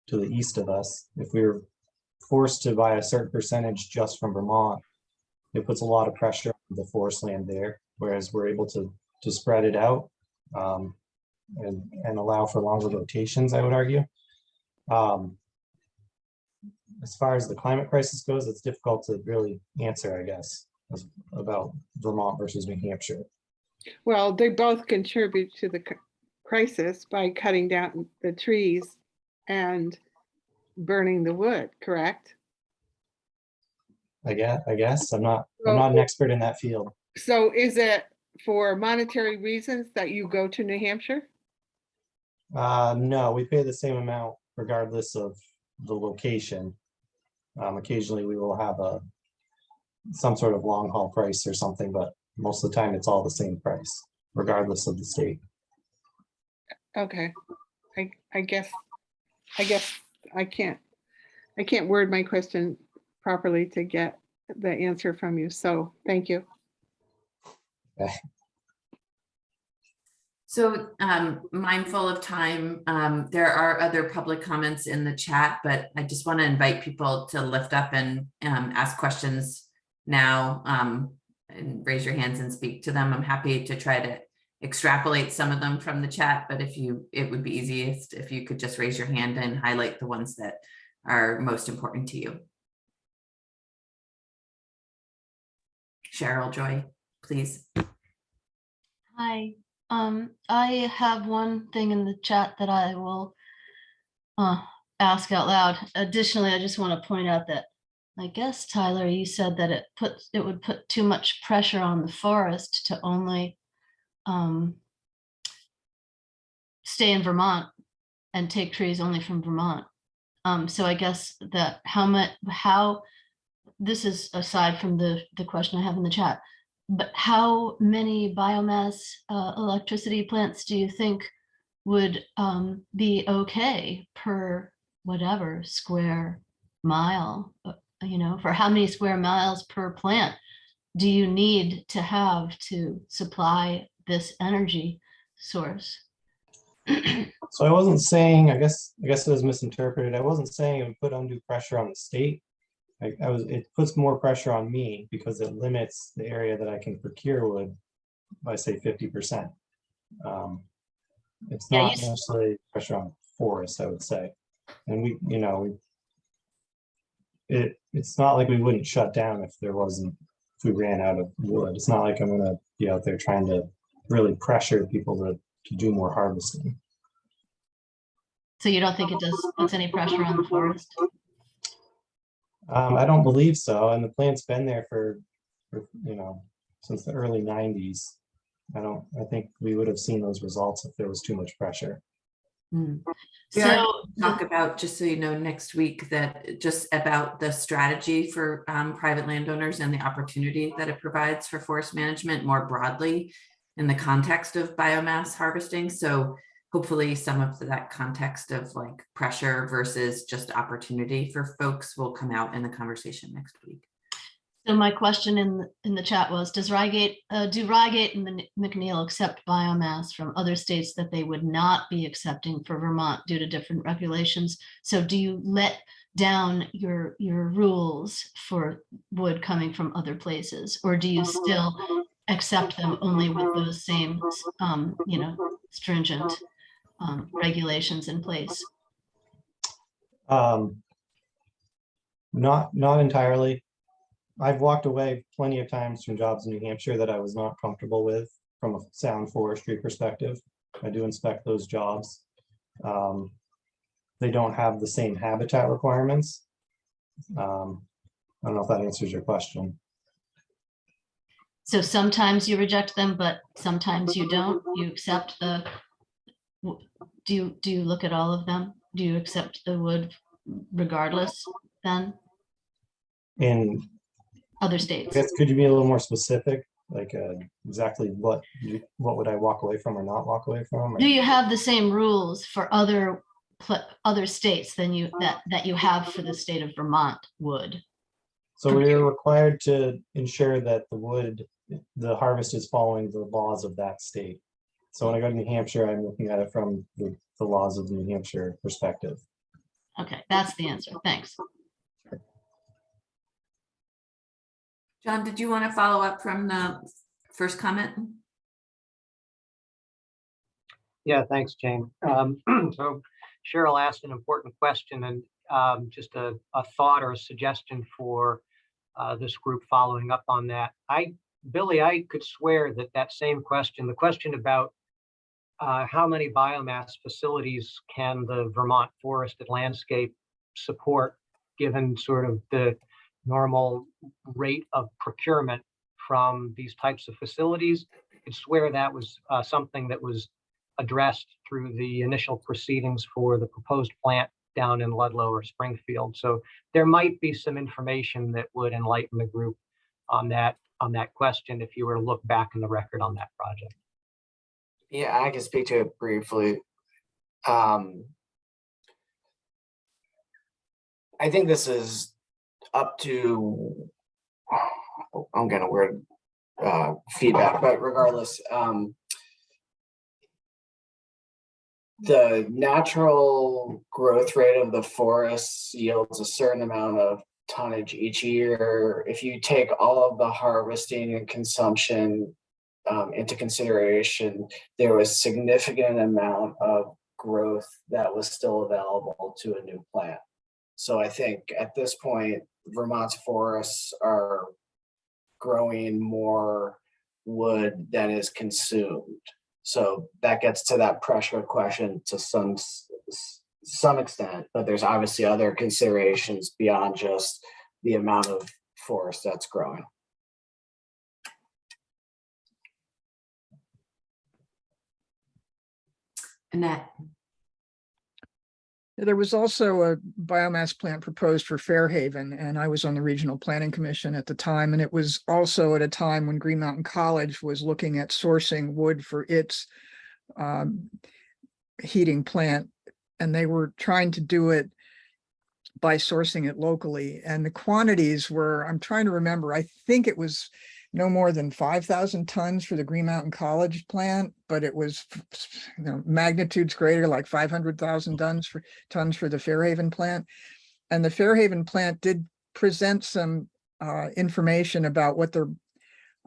Speaker 5: to the east of us. If we were forced to buy a certain percentage just from Vermont, it puts a lot of pressure on the forest land there, whereas we're able to spread it out and allow for longer rotations, I would argue. As far as the climate crisis goes, it's difficult to really answer, I guess, about Vermont versus New Hampshire.
Speaker 2: Well, they both contribute to the crisis by cutting down the trees and burning the wood, correct?
Speaker 5: I guess I'm not an expert in that field.
Speaker 2: So is it for monetary reasons that you go to New Hampshire?
Speaker 5: No, we pay the same amount regardless of the location. Occasionally we will have some sort of long haul price or something, but most of the time it's all the same price, regardless of the state.
Speaker 2: Okay, I guess I can't word my question properly to get the answer from you. So thank you.
Speaker 5: Okay.
Speaker 1: So mindful of time, there are other public comments in the chat, but I just want to invite people to lift up and ask questions now and raise your hands and speak to them. I'm happy to try to extrapolate some of them from the chat, but it would be easiest if you could just raise your hand and highlight the ones that are most important to you. Cheryl Joy, please.
Speaker 10: Hi, I have one thing in the chat that I will ask out loud. Additionally, I just want to point out that I guess, Tyler, you said that it would put too much pressure on the forest to only stay in Vermont and take trees only from Vermont. So I guess that how this is aside from the question I have in the chat, but how many biomass electricity plants do you think would be okay per whatever square mile? You know, for how many square miles per plant do you need to have to supply this energy source?
Speaker 5: So I wasn't saying, I guess it was misinterpreted. I wasn't saying it would put undue pressure on the state. It puts more pressure on me because it limits the area that I can procure wood by say 50%. It's
Speaker 10: Yeah,
Speaker 5: not necessarily pressure on forests, I would say. And it's not like we wouldn't shut down if we ran out of wood. It's not like I'm gonna be out there trying to really pressure people to do more harvesting.
Speaker 10: So you don't think it puts any pressure on the forest?
Speaker 5: I don't believe so. And the plant's been there for since the early 90s. I think we would have seen those results if there was too much pressure.
Speaker 1: We are talk about, just so you know, next week that just about the strategy for private landowners and the opportunity that it provides for forest management more broadly in the context of biomass harvesting. So hopefully some of that context of like pressure versus just opportunity for folks will come out in the conversation next week.
Speaker 10: So my question in the chat was, do Rygate and Mcneil accept biomass from other states that they would not be accepting for Vermont due to different regulations? So do you let down your rules for wood coming from other places, or do you still accept them only with those same stringent regulations in place?
Speaker 5: Not entirely. I've walked away plenty of times from jobs in New Hampshire that I was not comfortable with from a sound forestry perspective. I do inspect those jobs. They don't have the same habitat requirements. I don't know if that answers your question.
Speaker 10: So sometimes you reject them, but sometimes you don't. You accept the. Do you look at all of them? Do you accept the wood regardless then?
Speaker 5: In
Speaker 10: other states.
Speaker 5: I guess, could you be a little more specific? Like exactly what would I walk away from or not walk away from? Or?
Speaker 10: Do you have the same rules for other states than that you have for the state of Vermont would?
Speaker 5: So we are required to ensure that the harvest is following the laws of that state. So when I go to New Hampshire, I'm looking at it from the laws of the New Hampshire perspective.
Speaker 10: Okay, that's the answer. Thanks.
Speaker 1: John, did you want to follow up from the first comment?
Speaker 3: Yeah, thanks, Jane. So Cheryl asked an important question, and just a thought or a suggestion for this group following up on that. Billy, I could swear that same question, the question about how many biomass facilities can the Vermont forested landscape support, given sort of the normal rate of procurement from these types of facilities? I could swear that was something that was addressed through the initial proceedings for the proposed plant down in Ludlow or Springfield. So there might be some information that would enlighten the group on that question if you were to look back in the record on that project.
Speaker 11: Yeah, I can speak to it briefly. I think this is up to, I'm gonna word feedback, but regardless, the natural growth rate of the forests yields a certain amount of tonnage each year. If you take all of the harvesting and consumption into consideration, there was significant amount of growth that was still available to a new plant. So I think at this point, Vermont's forests are growing more wood than is consumed. So that gets to that pressure question to some extent, but there's obviously other considerations beyond just the amount of forest that's growing.
Speaker 1: Annette.
Speaker 12: There was also a biomass plant proposed for Fairhaven, and I was on the Regional Planning Commission at the time. And it was also at a time when Green Mountain College was looking at sourcing wood for its heating plant. And they were trying to do it by sourcing it locally. And the quantities were, I'm trying to remember, I think it was no more than 5,000 tons for the Green Mountain College plant, but it was, you know, magnitudes greater, like 500,000 tons for the Fairhaven plant. And the Fairhaven plant did present some information about what the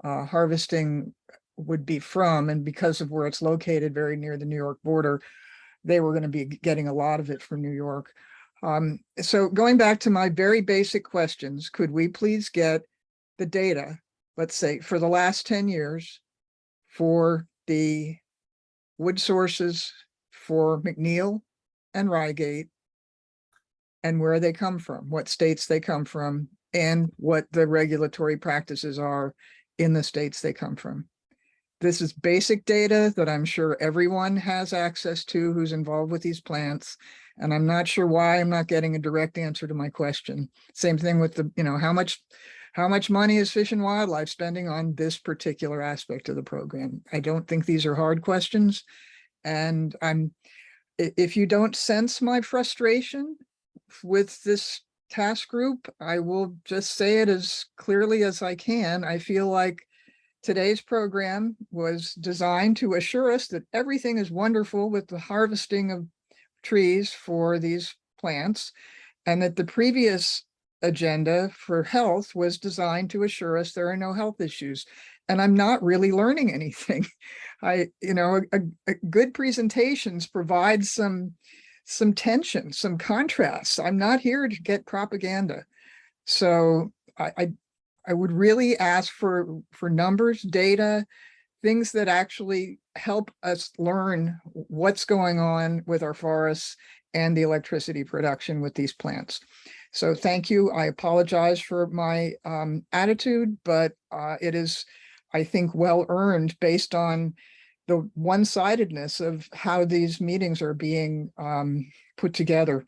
Speaker 12: harvesting would be from, and because of where it's located very near the New York border, they were going to be getting a lot of it from New York. So going back to my very basic questions, could we please get the data, let's say for the last 10 years, for the wood sources for Mcneil and Reigate, and where they come from, what states they come from, and what the regulatory practices are in the states they come from. This is basic data that I'm sure everyone has access to who's involved with these plants. And I'm not sure why I'm not getting a direct answer to my question. Same thing with the, you know, how much money is Fish and Wildlife spending on this particular aspect of the program? I don't think these are hard questions. And if you don't sense my frustration with this task group, I will just say it as clearly as I can. I feel like today's program was designed to assure us that everything is wonderful with the harvesting of trees for these plants, and that the previous agenda for health was designed to assure us there are no health issues. And I'm not really learning anything. A good presentations provide some tension, some contrast. I'm not here to get propaganda. So I would really ask for numbers, data, things that actually help us learn what's going on with our forests and the electricity production with these plants. So thank you. I apologize for my attitude, but it is, I think, well earned based on the one-sidedness of how these meetings are being put together.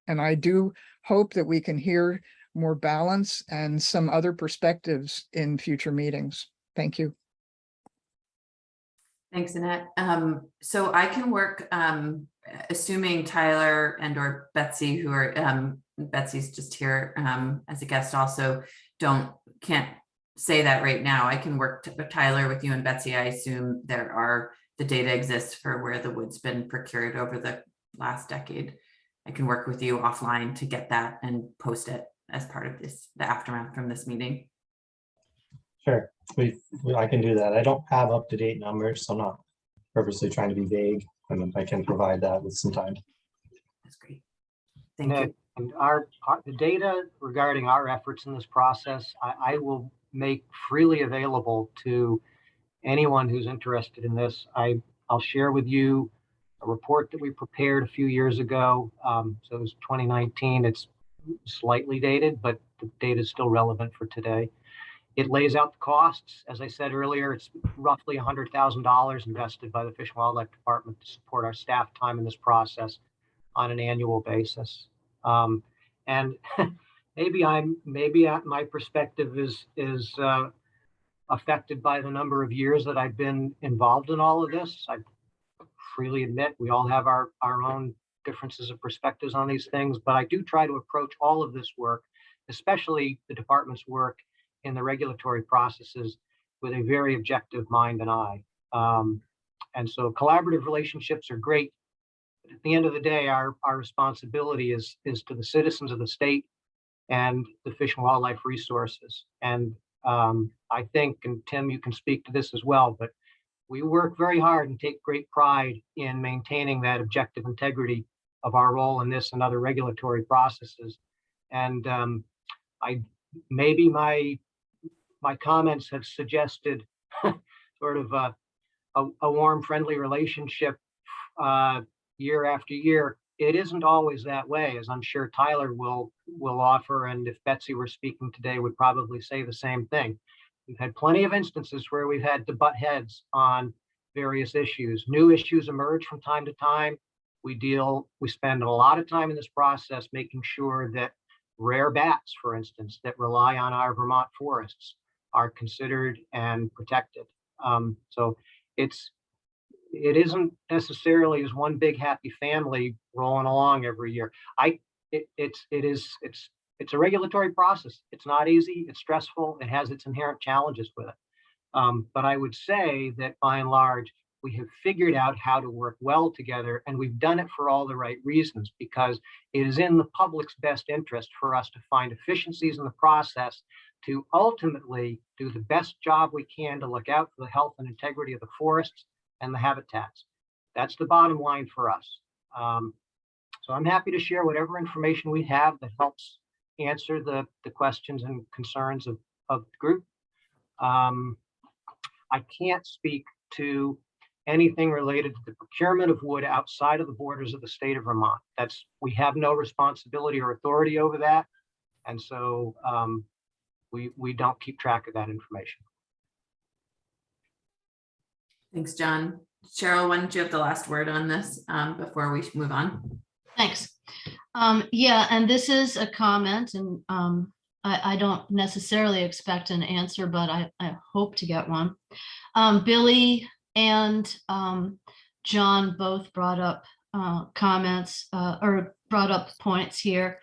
Speaker 12: And I do hope that we can hear more balance and some other perspectives in future meetings. Thank you.
Speaker 1: Thanks, Annette. So I can work, assuming Tyler and or Betsy, who are, Betsy's just here as a guest also, can't say that right now. I can work with Tyler, with you and Betsy. I assume the data exists for where the wood's been procured over the last decade. I can work with you offline to get that and post it as part of the aftermath from this meeting.
Speaker 5: Sure, I can do that. I don't have up-to-date numbers, so I'm not purposely trying to be vague. I can provide that with some time.
Speaker 1: That's great. Thank you.
Speaker 3: And the data regarding our efforts in this process, I will make freely available to anyone who's interested in this. I I'll share with you a report that we prepared a few years ago. So it was 2019. It's slightly dated, but the data is still relevant for today. It lays out the costs. As I said earlier, it's roughly $100,000 invested by the Fish and Wildlife Department to support our staff time in this process on an annual basis. And maybe my perspective is affected by the number of years that I've been involved in all of this. I freely admit we all have our own differences of perspectives on these things, but I do try to approach all of this work, especially the department's work in the regulatory processes, with a very objective mind and eye. And so collaborative relationships are great. But at the end of the day, our responsibility is to the citizens of the state and the fish and wildlife resources. And I think, and Tim, you can speak to this as well, but we work very hard and take great pride in maintaining that objective integrity of our role in this and other regulatory processes. And maybe my comments have suggested sort of a warm, friendly relationship year after year. It isn't always that way, as I'm sure Tyler will offer, and if Betsy were speaking today, would probably say the same thing. We've had plenty of instances where we've had to butt heads on various issues. New issues emerge from time to time. We spend a lot of time in this process making sure that rare bats, for instance, that rely on our Vermont forests are considered and protected. So it isn't necessarily as one big happy family rolling along every year. It's a regulatory process. It's not easy. It's stressful. It has its inherent challenges with it. But I would say that by and large, we have figured out how to work well together, and we've done it for all the right reasons, because it is in the public's best interest for us to find efficiencies in the process to ultimately do the best job we can to look out for the health and integrity of the forests and the habitats. That's the bottom line for us. So I'm happy to share whatever information we have that helps answer the questions and concerns of the group. I can't speak to anything related to the procurement of wood outside of the borders of the state of Vermont. We have no responsibility or authority over that. And so we don't keep track of that information.
Speaker 1: Thanks, John. Cheryl, why don't you have the last word on this before we move on?
Speaker 10: Thanks. Yeah, and this is a comment, and I don't necessarily expect an answer, but I hope to get one. Billy and John both brought up comments or brought up points here.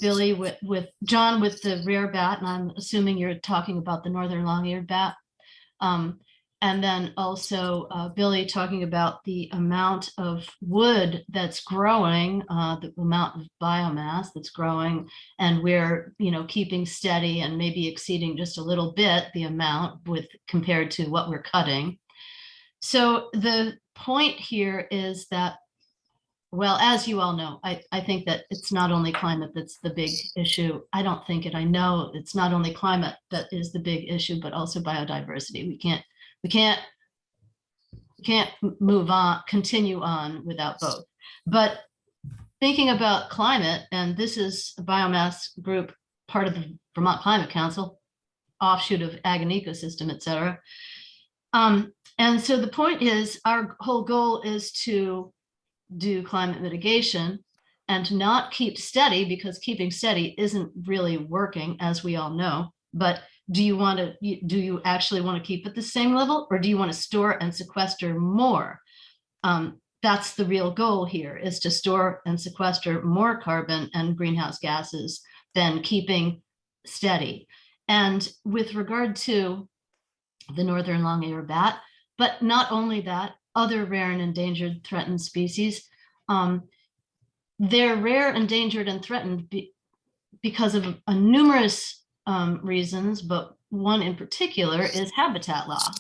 Speaker 10: Billy with John with the rare bat, and I'm assuming you're talking about the northern long-eared bat. And then also Billy talking about the amount of wood that's growing, the amount of biomass that's growing, and we're keeping steady and maybe exceeding just a little bit the amount compared to what we're cutting. So the point here is that, well, as you all know, I think that it's not only climate that's the big issue. I know it's not only climate that is the big issue, but also biodiversity. We can't move on, continue on without both. But thinking about climate, and this is a biomass group, part of the Vermont Climate Council, offshoot of Ag and Ecosystem, et cetera. And so the point is, our whole goal is to do climate mitigation and to not keep steady, because keeping steady isn't really working, as we all know. But do you actually want to keep it the same level, or do you want to store and sequester more? That's the real goal here, is to store and sequester more carbon and greenhouse gases than keeping steady. And with regard to the northern long-eared bat, but not only that, other rare and endangered threatened species, they're rare, endangered, and threatened because of numerous reasons, but one in particular is habitat loss.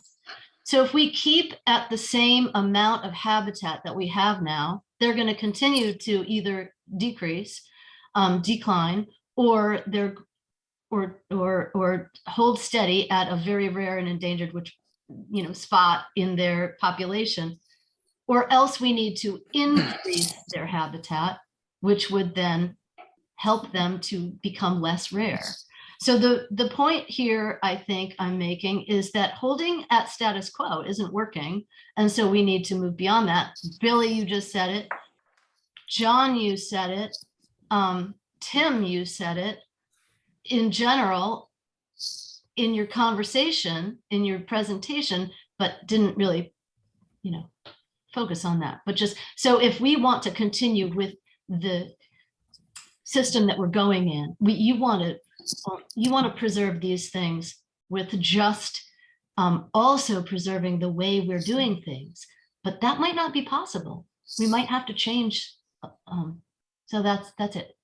Speaker 10: So if we keep at the same amount of habitat that we have now, they're going to continue to either decrease, decline, or hold steady at a very rare and endangered, which spot in their population, or else we need to increase their habitat, which would then help them to become less rare. So the point here, I think I'm making, is that holding at status quo isn't working. And so we need to move beyond that. Billy, you just said it. John, you said it. Tim, you said it. In general, in your conversation, in your presentation, but didn't really, focus on that. But just, so if we want to continue with the system that we're going in, you want to preserve these things with just also preserving the way we're doing things, but that might not be possible. We might have to change. So that's it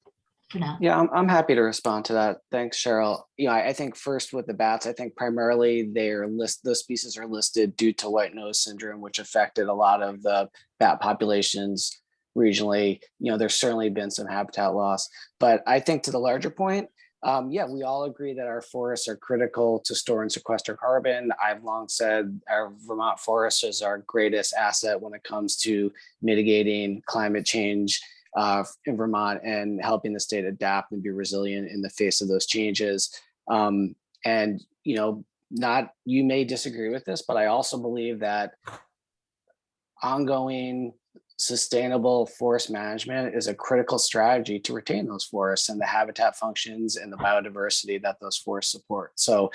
Speaker 10: for now.
Speaker 8: Yeah, I'm happy to respond to that. Thanks, Cheryl. I think first with the bats, I think primarily those species are listed due to white nose syndrome, which affected a lot of the bat populations regionally. There's certainly been some habitat loss, but I think to the larger point, we all agree that our forests are critical to store and sequester carbon. I've long said our Vermont forest is our greatest asset when it comes to mitigating climate change in Vermont and helping the state adapt and be resilient in the face of those changes. You may disagree with this, but I also believe that ongoing sustainable forest management is a critical strategy to retain those forests and the habitat functions and the biodiversity that those forests support. So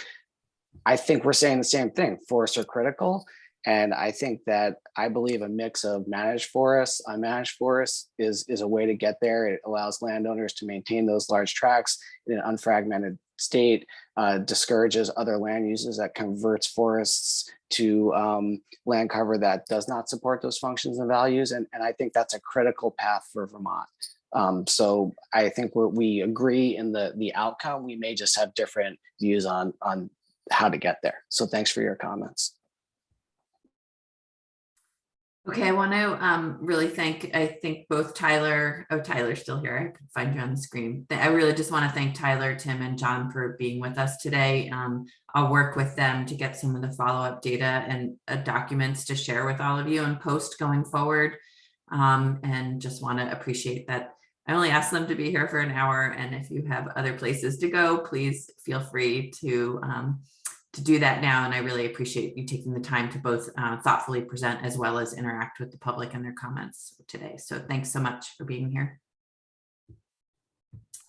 Speaker 8: I think we're saying the same thing. Forests are critical. And I think that I believe a mix of managed forests, unmanaged forests is a way to get there. It allows landowners to maintain those large tracts in an unfragmented state, discourages other land uses that converts forests to land cover that does not support those functions and values. And I think that's a critical path for Vermont. So I think we agree in the outcome. We may just have different views on how to get there. So thanks for your comments.
Speaker 1: Okay, I want to really thank, I think both Tyler's still here. I could find you on the screen. I really just want to thank Tyler, Tim, and John for being with us today. I'll work with them to get some of the follow-up data and documents to share with all of you and post going forward. And just want to appreciate that. I only asked them to be here for an hour, and if you have other places to go, please feel free to do that now. And I really appreciate you taking the time to both thoughtfully present as well as interact with the public and their comments today. So thanks so much for being here.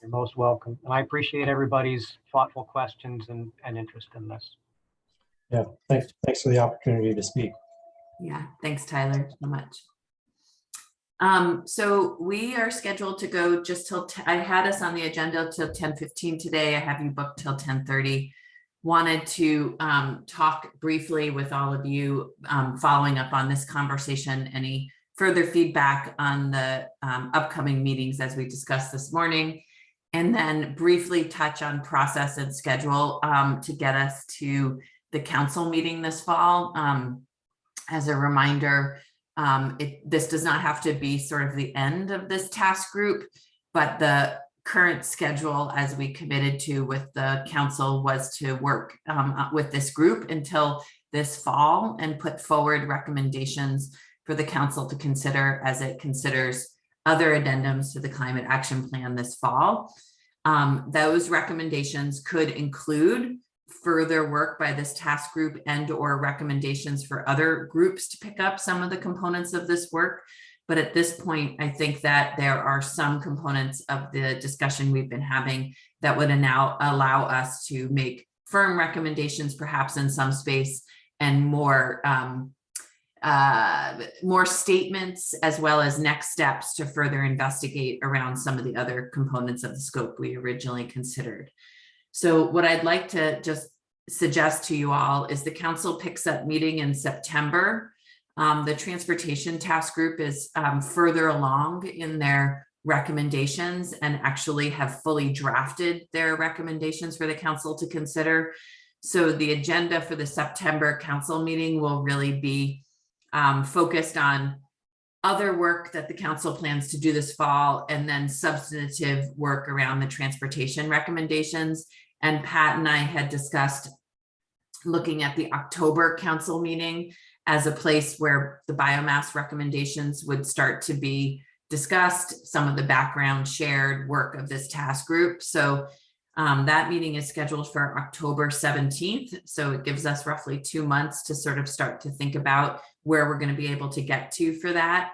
Speaker 3: You're most welcome. And I appreciate everybody's thoughtful questions and interest in this.
Speaker 5: Yeah, thanks for the opportunity to speak.
Speaker 1: Yeah, thanks, Tyler, so much. So we are scheduled to go just till, I had us on the agenda till 10:15 today. I have you booked till 10:30. Wanted to talk briefly with all of you following up on this conversation, any further feedback on the upcoming meetings as we discussed this morning, and then briefly touch on process and schedule to get us to the council meeting this fall. As a reminder, this does not have to be sort of the end of this task group, but the current schedule, as we committed to with the council, was to work with this group until this fall and put forward recommendations for the council to consider as it considers other addendums to the climate action plan this fall. Those recommendations could include further work by this task group and or recommendations for other groups to pick up some of the components of this work. But at this point, I think that there are some components of the discussion we've been having that would now allow us to make firm recommendations, perhaps in some space, and more statements, as well as next steps to further investigate around some of the other components of the scope we originally considered. So what I'd like to just suggest to you all is the council picks up meeting in September. The transportation task group is further along in their recommendations and actually have fully drafted their recommendations for the council to consider. So the agenda for the September council meeting will really be focused on other work that the council plans to do this fall, and then substantive work around the transportation recommendations. And Pat and I had discussed looking at the October council meeting as a place where the biomass recommendations would start to be discussed, some of the background shared work of this task group. So that meeting is scheduled for October 17th. So it gives us roughly 2 months to sort of start to think about where we're going to be able to get to for that.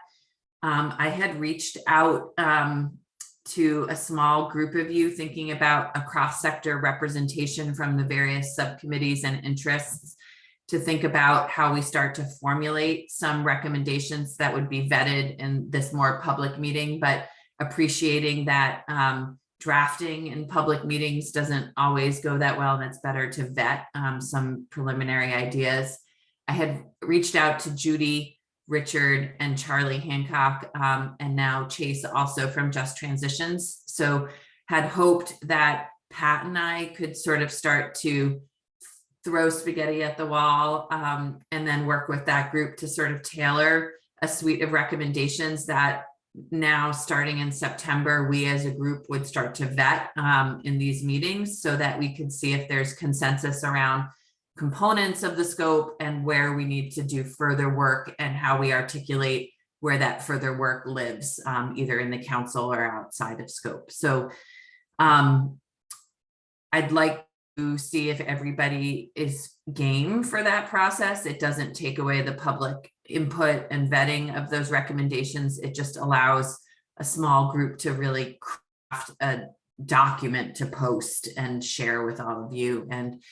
Speaker 1: I had reached out to a small group of you thinking about a cross-sector representation from the various subcommittees and interests to think about how we start to formulate some recommendations that would be vetted in this more public meeting, but appreciating that drafting in public meetings doesn't always go that well, and it's better to vet some preliminary ideas. I had reached out to Judy, Richard, and Charlie Hancock, and now Chase also from Just Transitions. So had hoped that Pat and I could sort of start to throw spaghetti at the wall and then work with that group to sort of tailor a suite of recommendations that now starting in September, we as a group would start to vet in these meetings so that we could see if there's consensus around components of the scope and where we need to do further work and how we articulate where that further work lives, either in the council or outside of scope. So I'd like to see if everybody is game for that process. It doesn't take away the public input and vetting of those recommendations. It just allows a small group to really craft a document to post and share with all of you, and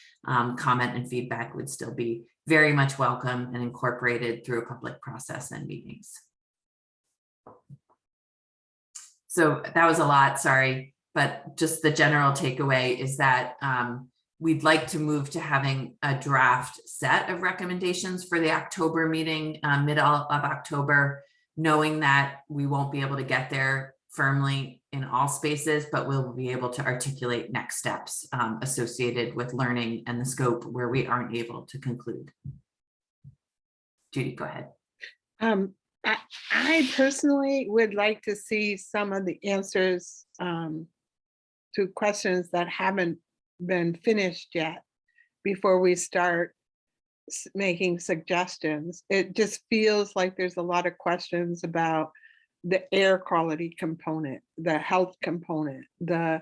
Speaker 1: comment and feedback would still be very much welcome and incorporated through a public process and meetings. So that was a lot, sorry, but just the general takeaway is that we'd like to move to having a draft set of recommendations for the October meeting, middle of October, knowing that we won't be able to get there firmly in all spaces, but we'll be able to articulate next steps associated with learning and the scope where we aren't able to conclude. Judy, go ahead.
Speaker 2: I personally would like to see some of the answers to questions that haven't been finished yet before we start making suggestions. It just feels like there's a lot of questions about the air quality component, the health component, the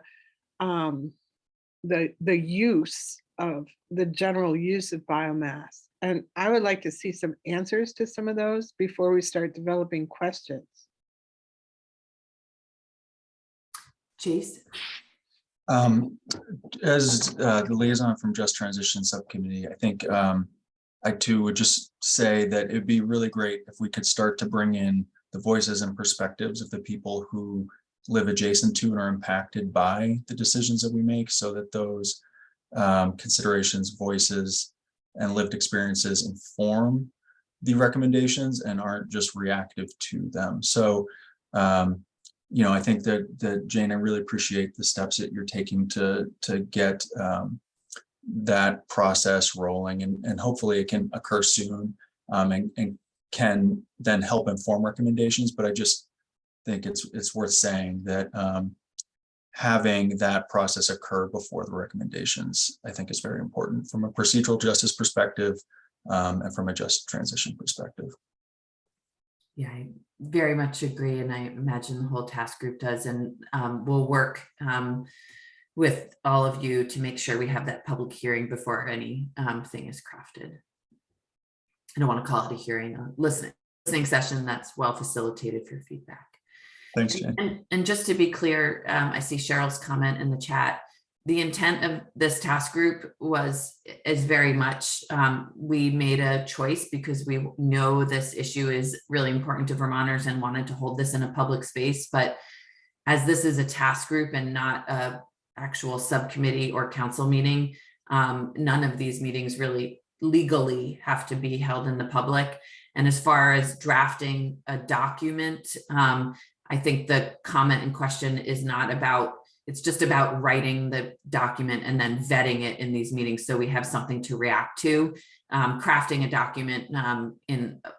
Speaker 2: use of the general use of biomass. And I would like to see some answers to some of those before we start developing questions.
Speaker 1: Chase?
Speaker 9: As the liaison from Just Transition Subcommittee, I think I too would just say that it'd be really great if we could start to bring in the voices and perspectives of the people who live adjacent to and are impacted by the decisions that we make, so that those considerations, voices, and lived experiences inform the recommendations and aren't just reactive to them. So, you know, I think that Jane, I really appreciate the steps that you're taking to get that process rolling, and hopefully it can occur soon and can then help inform recommendations. But I just think it's worth saying that having that process occur before the recommendations, I think, is very important from a procedural justice perspective and from a just transition perspective.
Speaker 1: Yeah, I very much agree, and I imagine the whole task group does, and we'll work with all of you to make sure we have that public hearing before any thing is crafted. I don't want to call it a hearing, a listening session that's well facilitated for feedback.
Speaker 9: Thanks, Jane.
Speaker 1: And just to be clear, I see Cheryl's comment in the chat. The intent of this task group is very much, we made a choice because we know this issue is really important to Vermonters and wanted to hold this in a public space. But as this is a task group and not a actual subcommittee or council meeting, none of these meetings really legally have to be held in the public. And as far as drafting a document, I think the comment in question is not about, it's just about writing the document and then vetting it in these meetings so we have something to react to. Crafting a document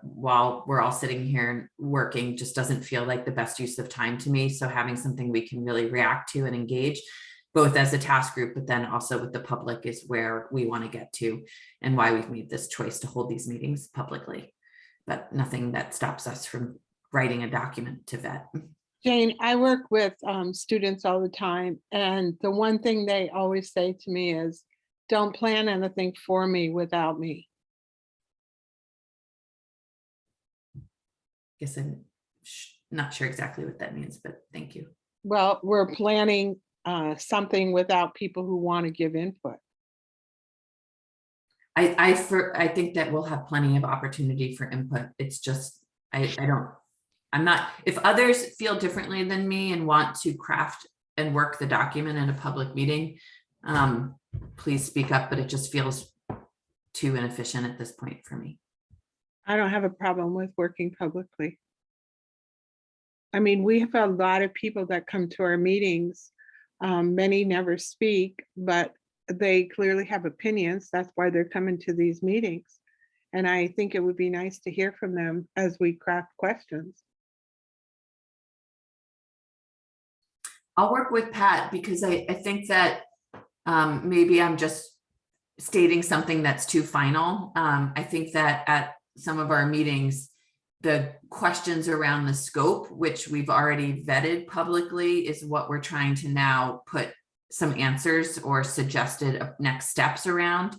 Speaker 1: while we're all sitting here and working just doesn't feel like the best use of time to me. So having something we can really react to and engage both as a task group, but then also with the public is where we want to get to and why we've made this choice to hold these meetings publicly. But nothing that stops us from writing a document to vet.
Speaker 2: Jane, I work with students all the time, and the one thing they always say to me is, don't plan anything for me without me.
Speaker 1: Guess I'm not sure exactly what that means, but thank you.
Speaker 2: Well, we're planning something without people who want to give input.
Speaker 1: I think that we'll have plenty of opportunity for input. It's just, I'm not, if others feel differently than me and want to craft and work the document in a public meeting, please speak up, but it just feels too inefficient at this point for me.
Speaker 2: I don't have a problem with working publicly. I mean, we have a lot of people that come to our meetings. Many never speak, but they clearly have opinions. That's why they're coming to these meetings. And I think it would be nice to hear from them as we craft questions.
Speaker 1: I'll work with Pat because I think that maybe I'm just stating something that's too final. I think that at some of our meetings, the questions around the scope, which we've already vetted publicly, is what we're trying to now put some answers or suggested next steps around.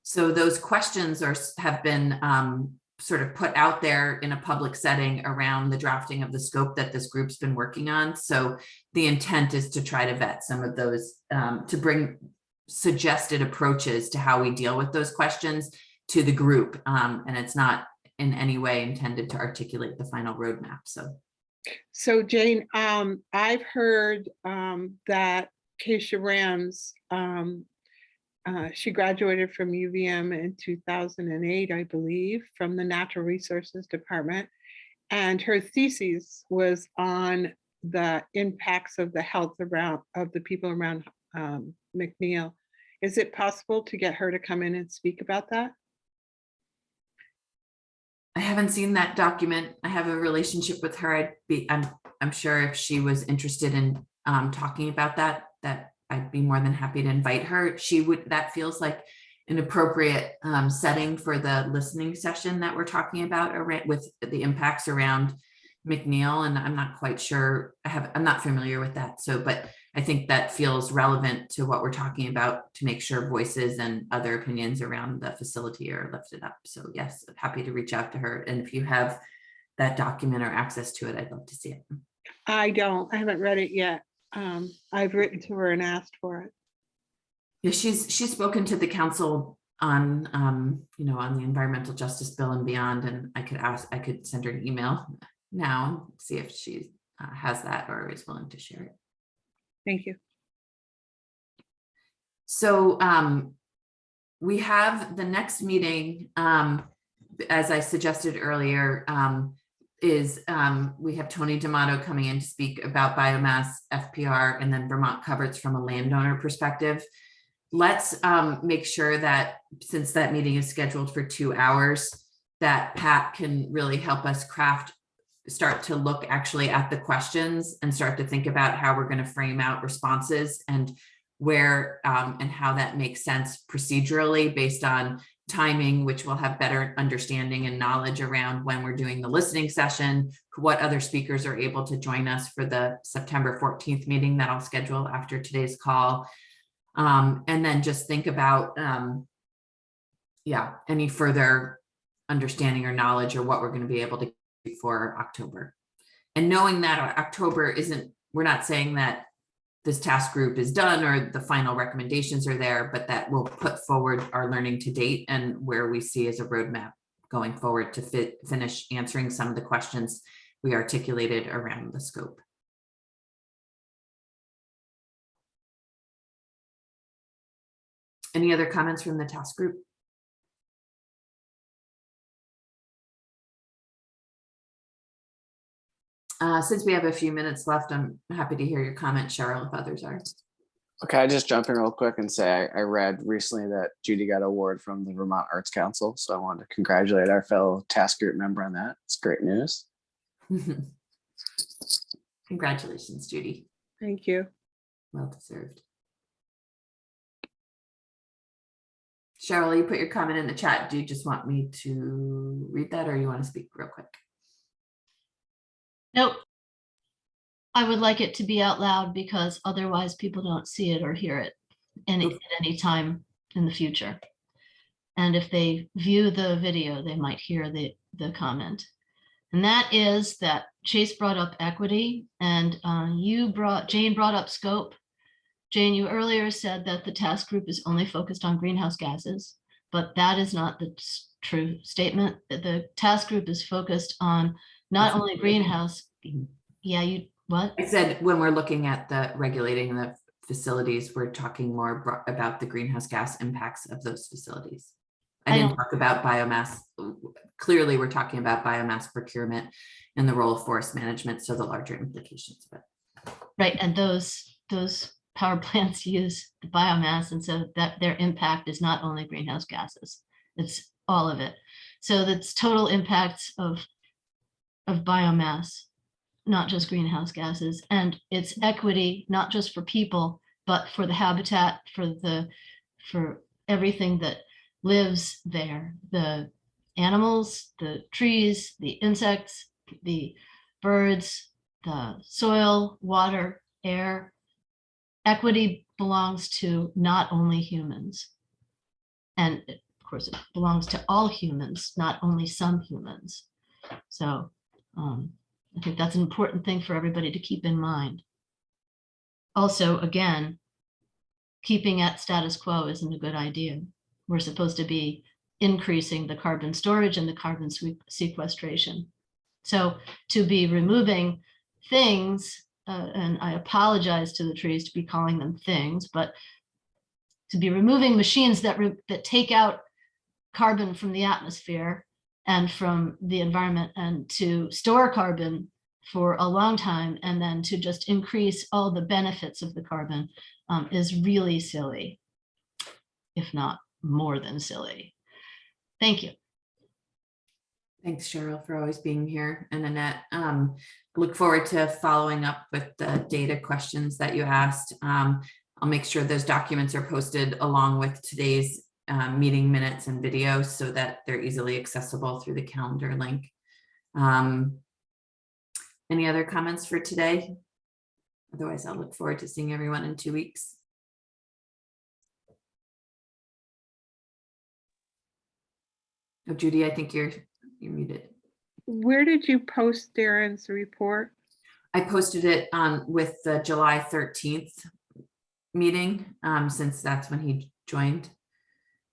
Speaker 1: So those questions have been sort of put out there in a public setting around the drafting of the scope that this group's been working on. So the intent is to try to vet some of those, to bring suggested approaches to how we deal with those questions to the group. And it's not in any way intended to articulate the final roadmap.
Speaker 2: So Jane, I've heard that Keisha Rams, she graduated from UVM in 2008, I believe, from the Natural Resources Department. And her thesis was on the impacts of the health of the people around Mcneil. Is it possible to get her to come in and speak about that?
Speaker 1: I haven't seen that document. I have a relationship with her. I'm sure if she was interested in talking about that I'd be more than happy to invite her. That feels like an appropriate setting for the listening session that we're talking about with the impacts around Mcneil. And I'm not quite sure, I'm not familiar with that. But I think that feels relevant to what we're talking about to make sure voices and other opinions around the facility are lifted up. So yes, I'm happy to reach out to her. And if you have that document or access to it, I'd love to see it.
Speaker 2: I haven't read it yet. I've written to her and asked for it.
Speaker 1: Yeah, she's spoken to the council on on the environmental justice bill and beyond, and I could send her an email now and see if she has that or is willing to share it.
Speaker 2: Thank you.
Speaker 1: So we have the next meeting, as I suggested earlier, we have Tony D'Amato coming in to speak about biomass, FPR, and then Vermont covers from a landowner perspective. Let's make sure that since that meeting is scheduled for 2 hours, that Pat can really help us start to look actually at the questions and start to think about how we're going to frame out responses and where and how that makes sense procedurally based on timing, which we'll have better understanding and knowledge around when we're doing the listening session, what other speakers are able to join us for the September 14th meeting that I'll schedule after today's call. And then just think about, any further understanding or knowledge or what we're going to be able to do for October. And knowing that October we're not saying that this task group is done or the final recommendations are there, but that we'll put forward our learning to date and where we see as a roadmap going forward to finish answering some of the questions we articulated around the scope. Any other comments from the task group? Since we have a few minutes left, I'm happy to hear your comments, Cheryl, if others are.
Speaker 8: Okay, I just jump in real quick and say I read recently that Judy got an award from the Vermont Arts Council. So I wanted to congratulate our fellow task group member on that. It's great news.
Speaker 1: Congratulations, Judy.
Speaker 2: Thank you.
Speaker 1: Well deserved. Cheryl, you put your comment in the chat. Do you just want me to read that or you want to speak real quick?
Speaker 10: Nope. I would like it to be out loud because otherwise people don't see it or hear it at any time in the future. And if they view the video, they might hear the comment. And that is that Chase brought up equity and Jane brought up scope. Jane, you earlier said that the task group is only focused on greenhouse gases, but that is not the true statement. The task group is focused on not only greenhouse. Yeah, what?
Speaker 1: I said when we're looking at the regulating the facilities, we're talking more about the greenhouse gas impacts of those facilities. I didn't talk about biomass. Clearly, we're talking about biomass procurement and the role of forest management, so the larger implications of it.
Speaker 10: Right, and those power plants use the biomass, and so that their impact is not only greenhouse gases, it's all of it. So that's total impacts of biomass, not just greenhouse gases, and it's equity, not just for people, but for the habitat, for everything that lives there, the animals, the trees, the insects, the birds, the soil, water, air. Equity belongs to not only humans. And of course, it belongs to all humans, not only some humans. So I think that's an important thing for everybody to keep in mind. Also, again, keeping at status quo isn't a good idea. We're supposed to be increasing the carbon storage and the carbon sequestration. So to be removing things, and I apologize to the trees to be calling them things, but to be removing machines that take out carbon from the atmosphere and from the environment, and to store carbon for a long time, and then to just increase all the benefits of the carbon is really silly, if not more than silly. Thank you.
Speaker 1: Thanks, Cheryl, for always being here. And Annette, look forward to following up with the data questions that you asked. I'll make sure those documents are posted along with today's meeting minutes and videos so that they're easily accessible through the calendar link. Any other comments for today? Otherwise, I'll look forward to seeing everyone in 2 weeks. Oh, Judy, I think you're muted.
Speaker 2: Where did you post Darren's report?
Speaker 1: I posted it with the July 13th meeting, since that's when he joined.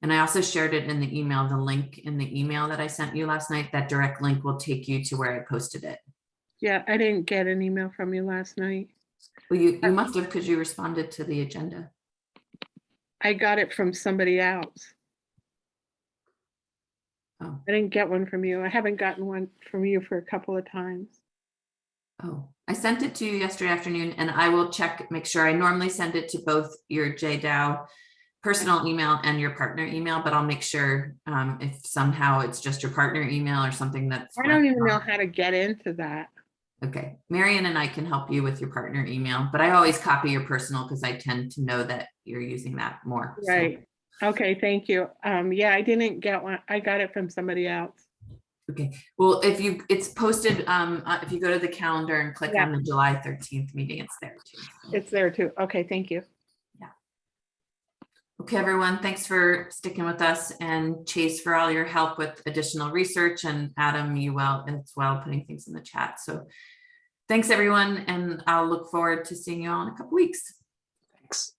Speaker 1: And I also shared it in the email, the link in the email that I sent you last night. That direct link will take you to where I posted it.
Speaker 2: Yeah, I didn't get an email from you last night.
Speaker 1: Well, you must have, because you responded to the agenda.
Speaker 2: I got it from somebody else.
Speaker 1: Oh.
Speaker 2: I didn't get one from you. I haven't gotten one from you for a couple of times.
Speaker 1: Oh, I sent it to you yesterday afternoon, and I will check, make sure. I normally send it to both your JDAO personal email and your partner email, but I'll make sure if somehow it's just your partner email or something that's.
Speaker 2: I don't even know how to get into that.
Speaker 1: Okay, Marion and I can help you with your partner email, but I always copy your personal because I tend to know that you're using that more.
Speaker 2: Right. So. Okay, thank you. Yeah, I didn't get one. I got it from somebody else.
Speaker 1: Okay, well, it's posted, if you go to the calendar and click on the July 13th meeting, it's there too.
Speaker 2: It's there too. Okay, thank you.
Speaker 1: Yeah. Okay, everyone, thanks for sticking with us, and Chase for all your help with additional research, and Adam, you as well putting things in the chat. So thanks everyone, and I'll look forward to seeing you all in a couple weeks.
Speaker 3: Thanks.